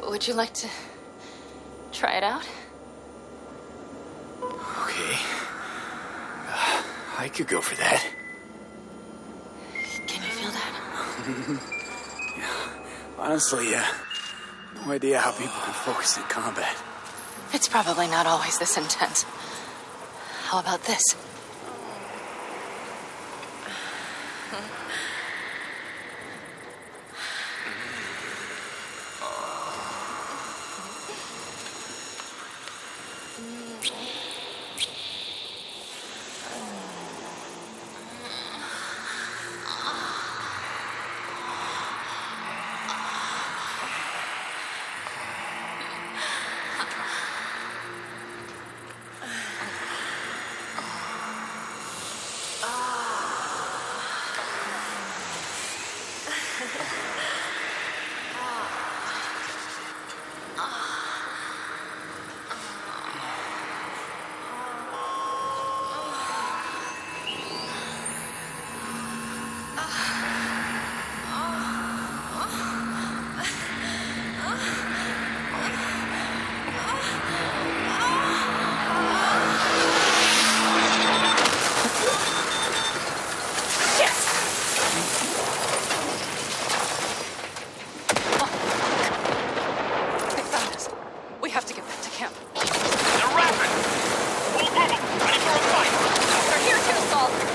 Would you like to try it out? Okay. I could go for that. Can you feel that? Yeah. Honestly, no idea how people can focus in combat. It's probably not always this intense. How about this?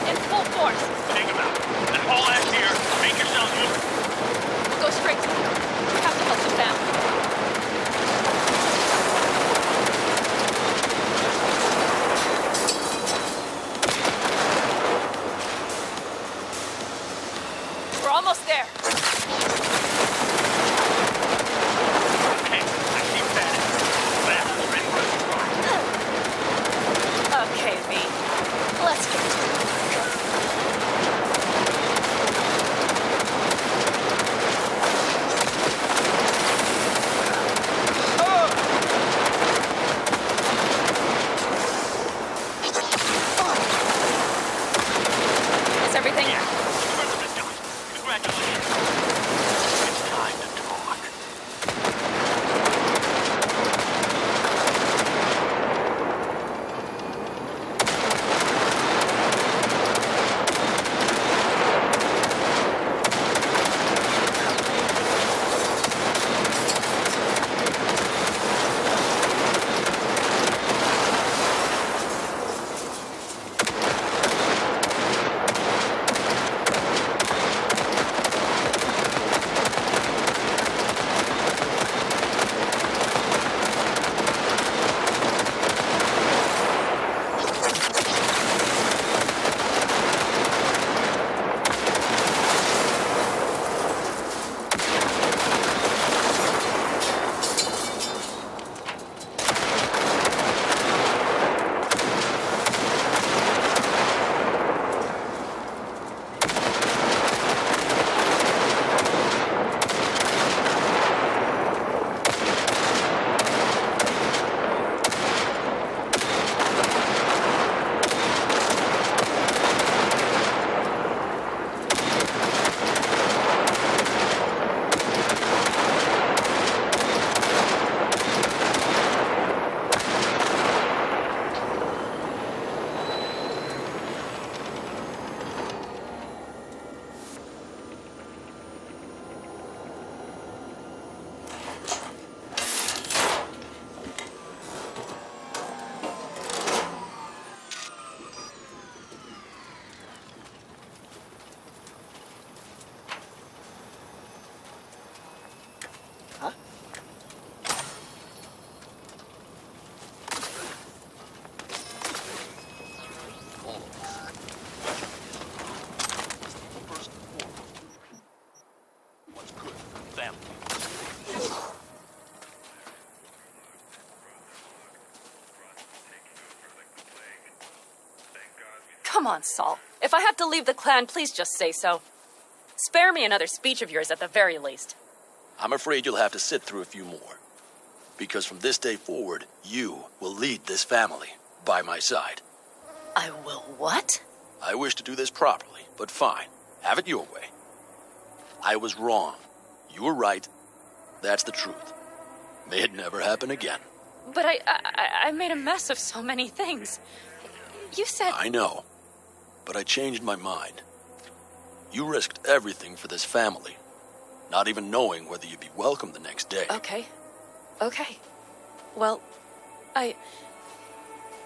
in full force. Take him out. That whole ass here. Make yourselves useful. We'll go straight to them. We have to help the family. We're almost there. Okay, I keep that. Left, ready for us. Okay, V. Let's get to it. Is everything? Congratulations. It's time to talk. Come on, Saul. If I have to leave the clan, please just say so. Spare me another speech of yours at the very least. I'm afraid you'll have to sit through a few more. Because from this day forward, you will lead this family by my side. I will what? I wish to do this properly, but fine. Have it your way. I was wrong. You were right. That's the truth. May it never happen again. But I made a mess of so many things. You said... I know. But I changed my mind. You risked everything for this family, not even knowing whether you'd be welcome the next day. Okay. Well,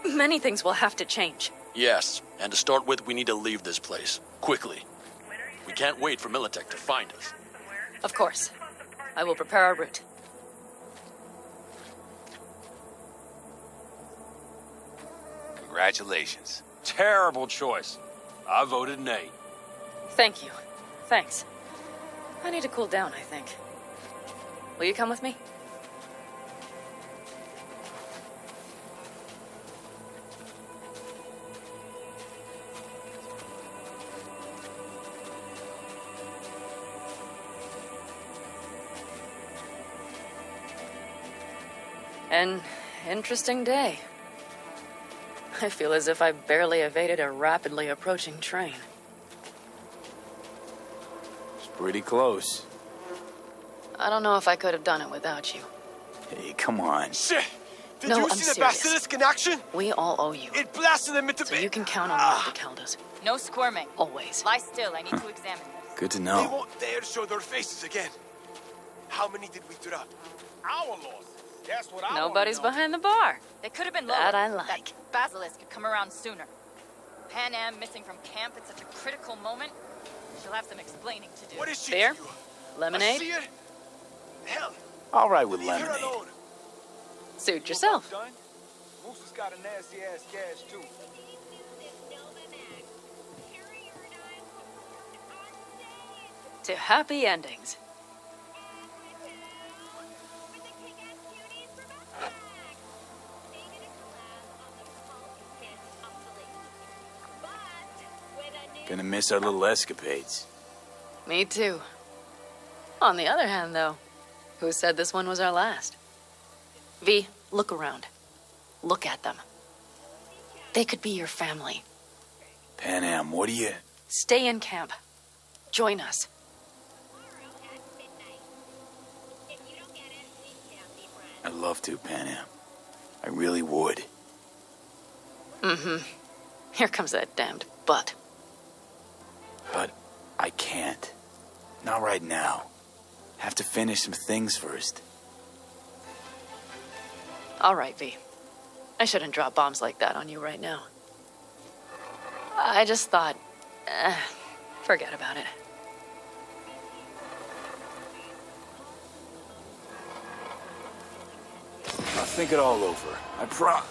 many things will have to change. Yes, and to start with, we need to leave this place. Quickly. We can't wait for Militech to find us. Of course. I will prepare our route. Congratulations. Terrible choice. I voted nay. Thank you. Thanks. I need to cool down, I think. Will you come with me? An interesting day. I feel as if I barely evaded a rapidly approaching train. It's pretty close. I don't know if I could have done it without you. Hey, come on. Shit! Did No, you I'm see the serious. basilisk in action? We all owe you. It blasted them into So you can count on me, Caldas. No squirming. Always. Lie still. I need to examine this. Good to They know. won't dare show their faces again. How many did we drop? Our loss. That's what I Nobody's wanna know. behind the bar. They could have been lower. That I like. That basilisk could come around sooner. Panam missing from camp at such a critical moment. She'll have some explaining to do. What is she Beer? to you? Lemonade? I see it? Hell, All right with leave her lemonade. alone. Suit yourself. Done? Moose has got a nasty ass cash too. To happy endings. Gonna miss our little escapades. Me too. On the other hand, though, who said this one was our last? V, look around. Look at them. They could be your family. Panam, what do you... Stay in camp. Join us. I'd love to, Panam. I really would. Mm-hmm. Here comes that damned butt. But I can't. Not right now. Have to finish some things first. All right, V. I shouldn't drop bombs like that on you right now. I just thought... forget about it. I'll think it all over. I promise.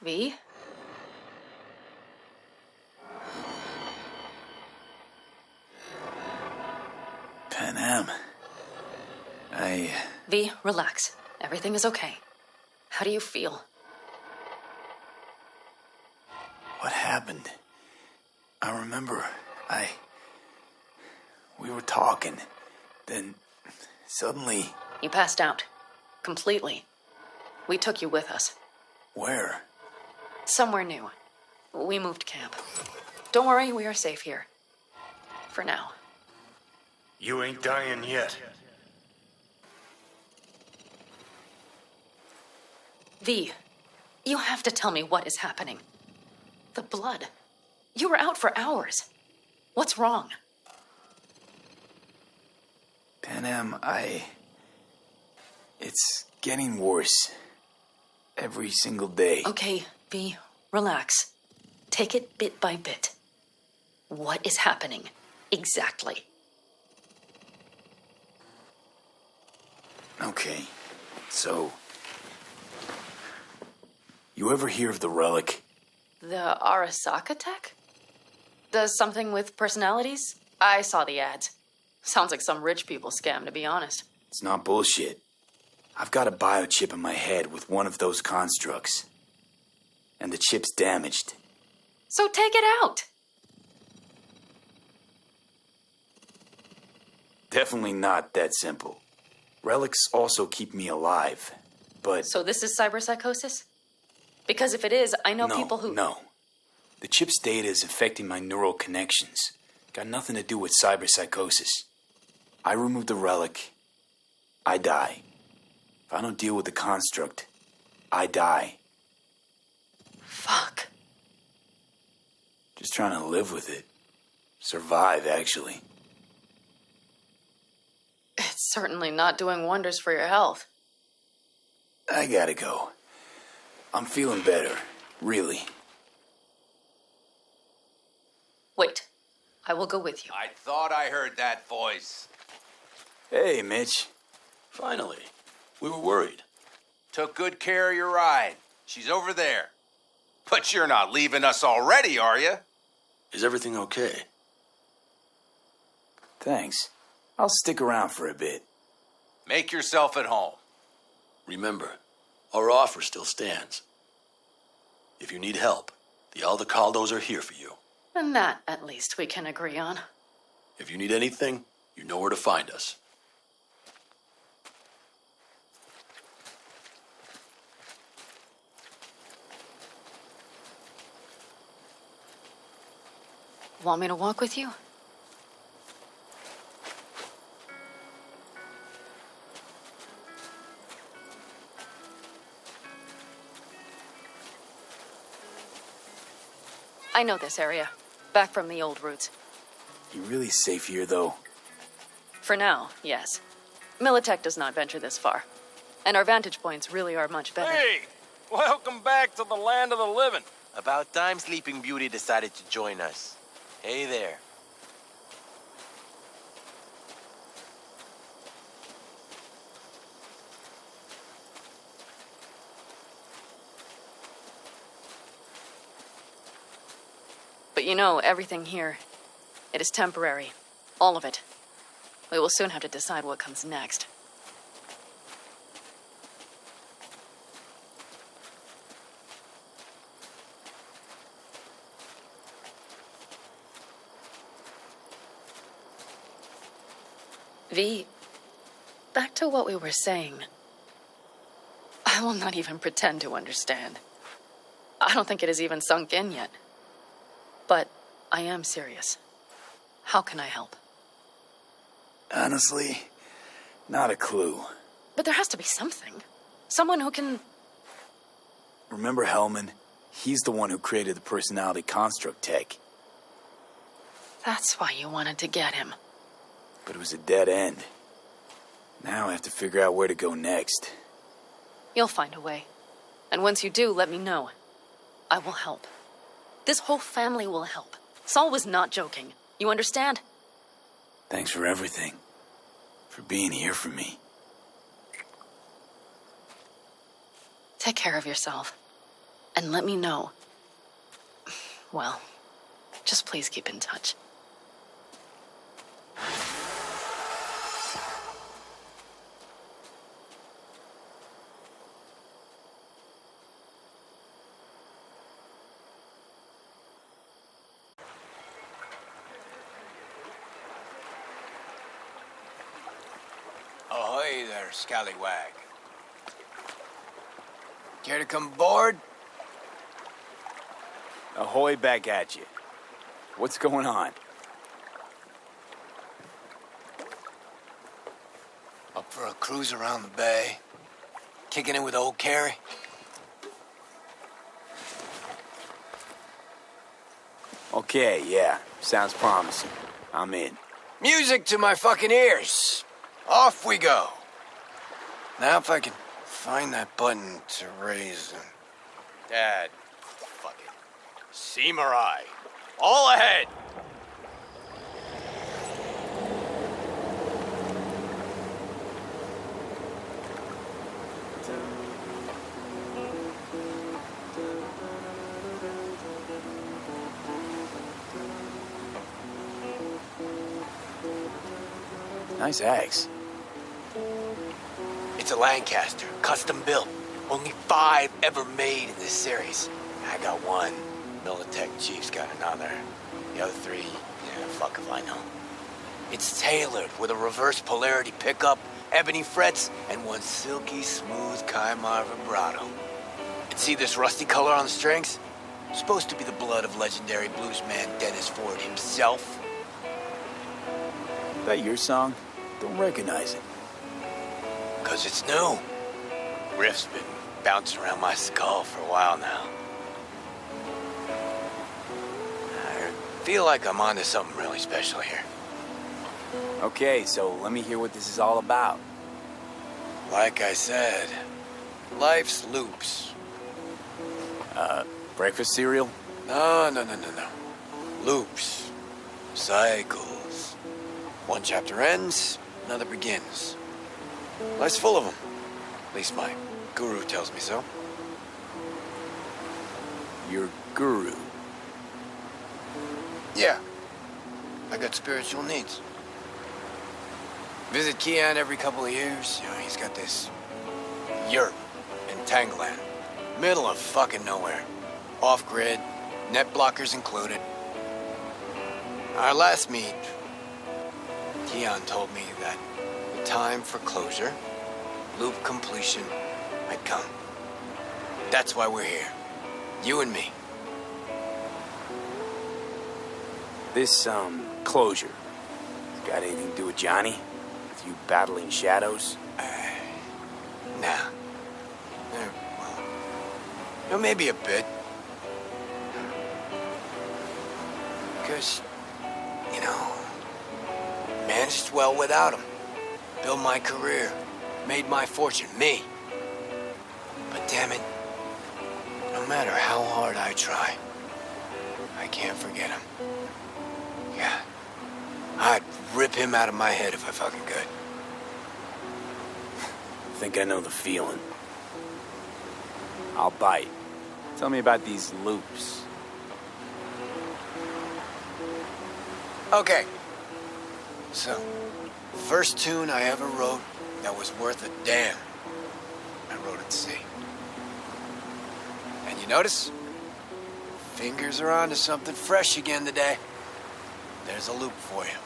V? Panam. V, relax. Everything is okay. How do you feel? What happened? I remember, we were talking. Then, suddenly... You passed out. Completely. We took you with us. Where? Somewhere new. We moved camp. Don't worry, we are safe here. For now. You ain't dying yet. V, you have to tell me what is happening. The blood. You were out for hours. What's wrong? Panam, it's getting worse. Every single day. Okay, V, relax. Take it bit by bit. What is happening? Exactly. Okay, so... You ever hear of the relic? The Arasaka tech? Does something with personalities? I saw the ads. Sounds like some rich people scam, to be honest. It's not bullshit. I've got a biochip in my head with one of those constructs. And the chip's damaged. So take it out! Definitely not that simple. Relics also keep me alive, but... So this is cyberpsychosis? Because if it is, I know people who... No. The chip's data is affecting my neural connections. Got nothing to do with cyberpsychosis. I remove the relic, I die. If I don't deal with the construct, I die. Fuck. Just trying to live with it. Survive, actually. It's certainly not doing wonders for your health. I gotta go. I'm feeling better, really. Wait. I will go with you. I thought I heard that voice. Hey, Mitch. Finally. We were worried. Took good care of your ride. She's over there. But you're not leaving us already, are you? Is everything okay? Thanks. I'll stick around for a bit. Make yourself at home. Remember, our offer still stands. If you need help, the Aldecaldos are here for you. And that, at least, we can agree on. If you need anything, you know where to find us. Want me to walk with you? I know this area. Back from the old routes. You really safe here, though? For now, yes. Militech does not venture this far. And our vantage points really are much better. Hey! Welcome back to the land of the living. About time Sleeping Beauty decided to join us. Hey there. But you know, everything here, it is temporary. All of it. We will soon have to decide what comes next. V, back to what we were saying. I will not even pretend to understand. I don't think it has even sunk in yet. But I am serious. How can I help? Honestly, not a clue. But there has to be something. Someone who can... Remember Hellman? He's the one who created the personality construct tech. That's why you wanted to get him. But it was a dead end. Now I have to figure out where to go next. You'll find a way. And once you do, let me know. I will help. This whole family will help. Saul was not joking. You understand? Thanks for everything. For being here for me. Take care of yourself. And let me know. Well, just please keep in touch. Ahoy there, scallywag. Care to come aboard? Ahoy back at you. What's going on? Up for a cruise around the bay? Kicking it with old Kerry? Okay, yeah. Sounds promising. I'm in. Music to my fucking ears. Off we go. Now if I can find that button to raise them. Dad, fuck it. Seam or I. All ahead! Nice axe. It's a Lancaster, custom built. Only 5 ever made in this series. I got one. Militech Chief's got another. The other 3, fuck if I know. It's tailored with a reverse polarity pickup, ebony frets, and one silky smooth Kaimar vibrato. And see this rusty color on the strings? Supposed to be the blood of legendary bluesman Dennis Ford himself. That your song? Don't recognize it. 'Cause it's new. Riff's been bouncing around my skull for a while now. I feel like I'm onto something really special here. Okay, so let me hear what this is all about. Like I said, life's loops. Breakfast cereal? No. Loops. Cycles. One chapter ends, another begins. Life's full of them. At least my guru tells me so. Your guru? Yeah. I got spiritual needs. Visit Keon every couple of years. He's got this yurt in Tangaland. Middle of fucking nowhere. Off-grid, net blockers included. Our last meet, Keon told me that the time for closure, loop completion, had come. That's why we're here. You and me. This, closure. Got anything to do with Johnny? With you battling shadows? Nah. Well, maybe a bit. because, you know, managed well without him. Built my career, made my fortune, me. But damn it, no matter how hard I try, I can't forget him. Yeah, I'd rip him out of my head if I fucking could. I think I know the feeling. I'll bite. Tell me about these loops. Okay. So, first tune I ever wrote that was worth a damn, I wrote at sea. And you notice? Fingers are on to something fresh again today. There's a loop for you.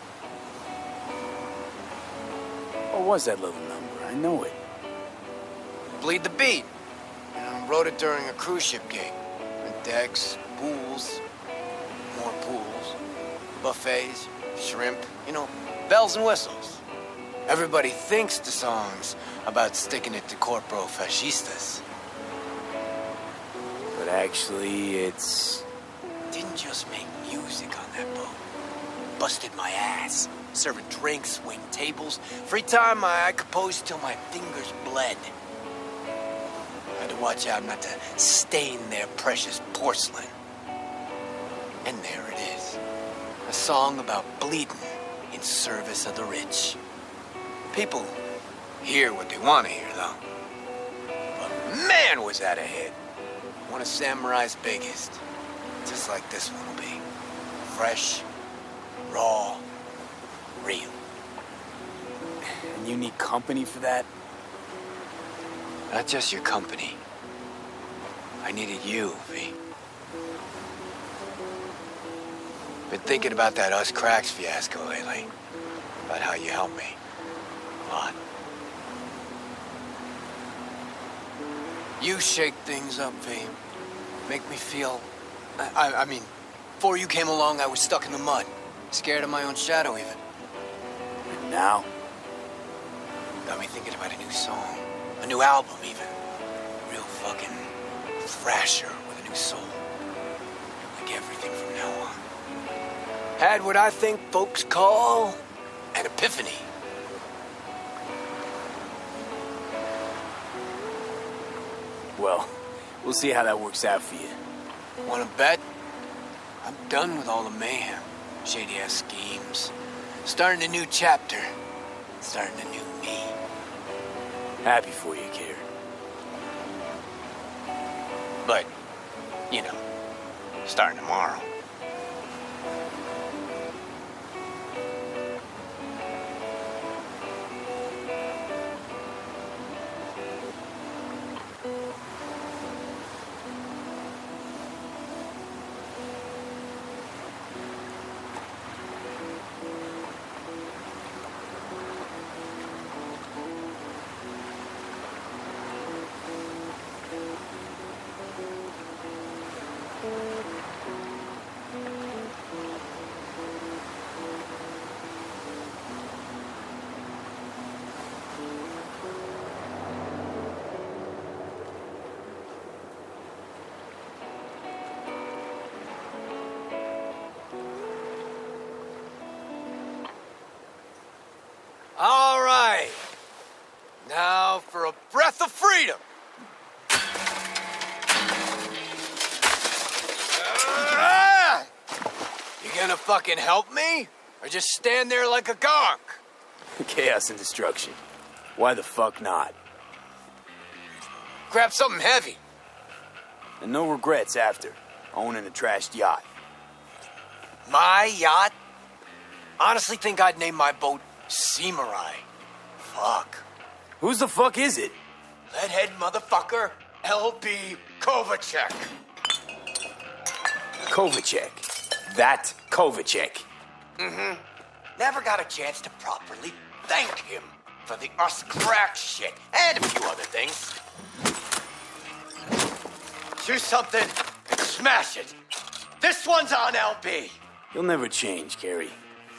What was that little number? I know it. Bleed the Beat. You know, wrote it during a cruise ship gig. Decks, pools, more pools, buffets, shrimp, you know, bells and whistles. Everybody thinks the song's about sticking it to Corpo fascistas. But actually, it's... Didn't just make music on that boat. Busted my ass. Serving drinks, waiting tables. Free time, I composed till my fingers bled. Had to watch out not to stain their precious porcelain. And there it is. A song about bleeding in service of the rich. People hear what they want to hear, though. But man, was that a hit. One of Samurai's biggest. Just like this one will be. Fresh, raw, real. And you need company for that? Not just your company. I needed you, V. Been thinking about that Us Cracks fiasco lately. About how you helped me. A lot. You shake things up, V. Make me feel... I mean, before you came along, I was stuck in the mud. Scared of my own shadow, even. And now? Got me thinking about a new song. A new album, even. Real fucking thrasher with a new soul. Like everything from now on. Had what I think folks call an epiphany. Well, we'll see how that works out for you. Wanna bet? I'm done with all the mayhem. Shady-ass schemes. Starting a new chapter. Starting a new me. Happy for you, Kerry. But, you know, starting tomorrow. All right. Now for a breath of freedom. You gonna fucking help me? Or just stand there like a gonk? Chaos and destruction. Why the fuck not? Grab something heavy. And no regrets after owning a trashed yacht. My yacht? Honestly think I'd name my boat Samurai. Fuck. Whose the fuck is it? Leadhead motherfucker, L.B. Kovacek. Kovacek. That Kovacek. Mm-hmm. Never got a chance to properly thank him for the Us Crack shit and a few other things. Choose something and smash it. This one's on LB. You'll never change, Kerry.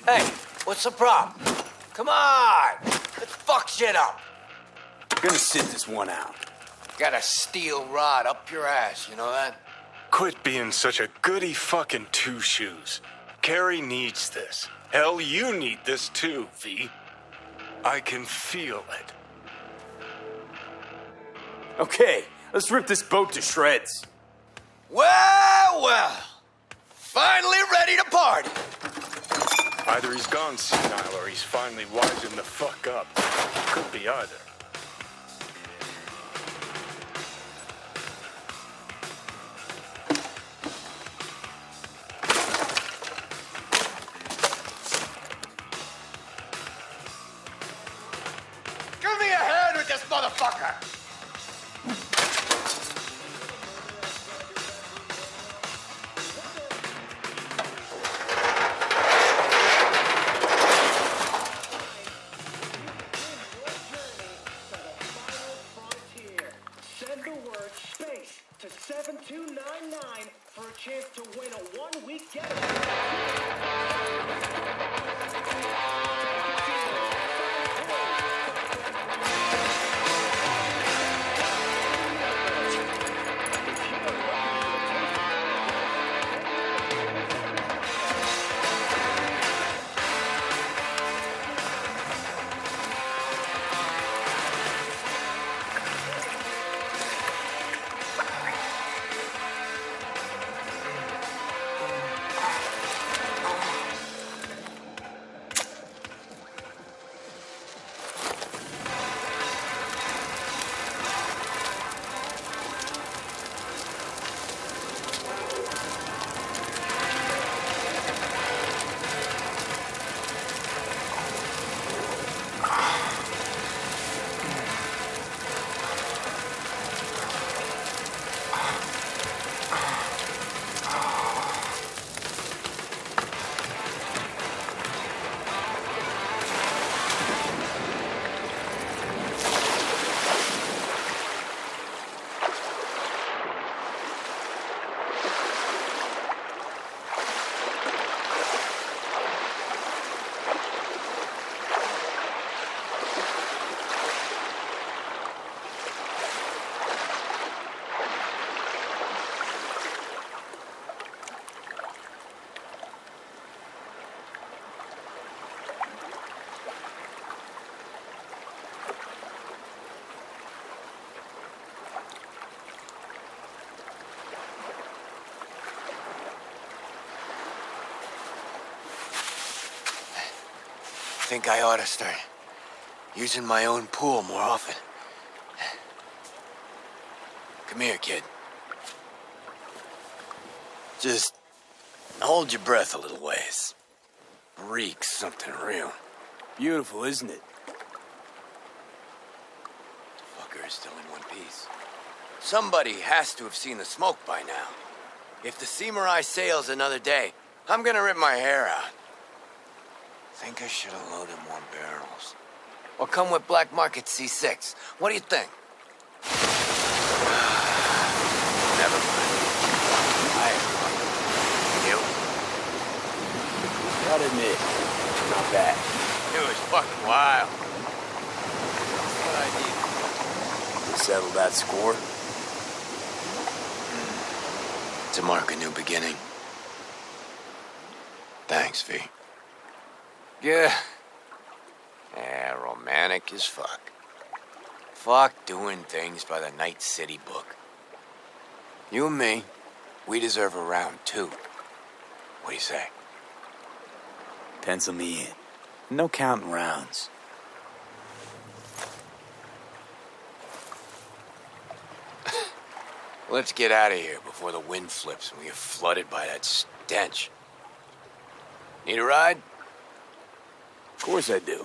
Hey, what's the problem? Come on, let's fuck shit up. Gonna sit this one out. Got a steel rod up your ass, you know that? Quit being such a goody fucking two-shoes. Kerry needs this. Hell, you need this too, V. I can feel it. Okay, let's rip this boat to shreds. Well, well. Finally ready to party. Either he's gone senile or he's finally wising the fuck up. Could be either. Give me a hand with this motherfucker. Send the word SPACE to 7299 for a chance to win a one-week I think I ought to start using my own pool more often. Come here, kid. Just hold your breath a little ways. Reeks something real. Beautiful, isn't it? Fucker is still in one piece. Somebody has to have seen the smoke by now. If the Samurai sails another day, I'm gonna rip my hair out. Think I should have loaded more barrels. Or come with Black Market C6. What do you think? Never mind. You? Gotta admit, not bad. It was fucking wild. That's what I needed. To settle that score? To mark a new beginning. Thanks, V. Yeah. Yeah, romantic as fuck. Fuck doing things by the Night City book. You and me, we deserve a round two. What do you say? Pencil me in. No counting rounds. Let's get out of here before the wind flips and we get flooded by that stench. Need a ride? Of course I do.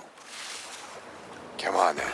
Come on then.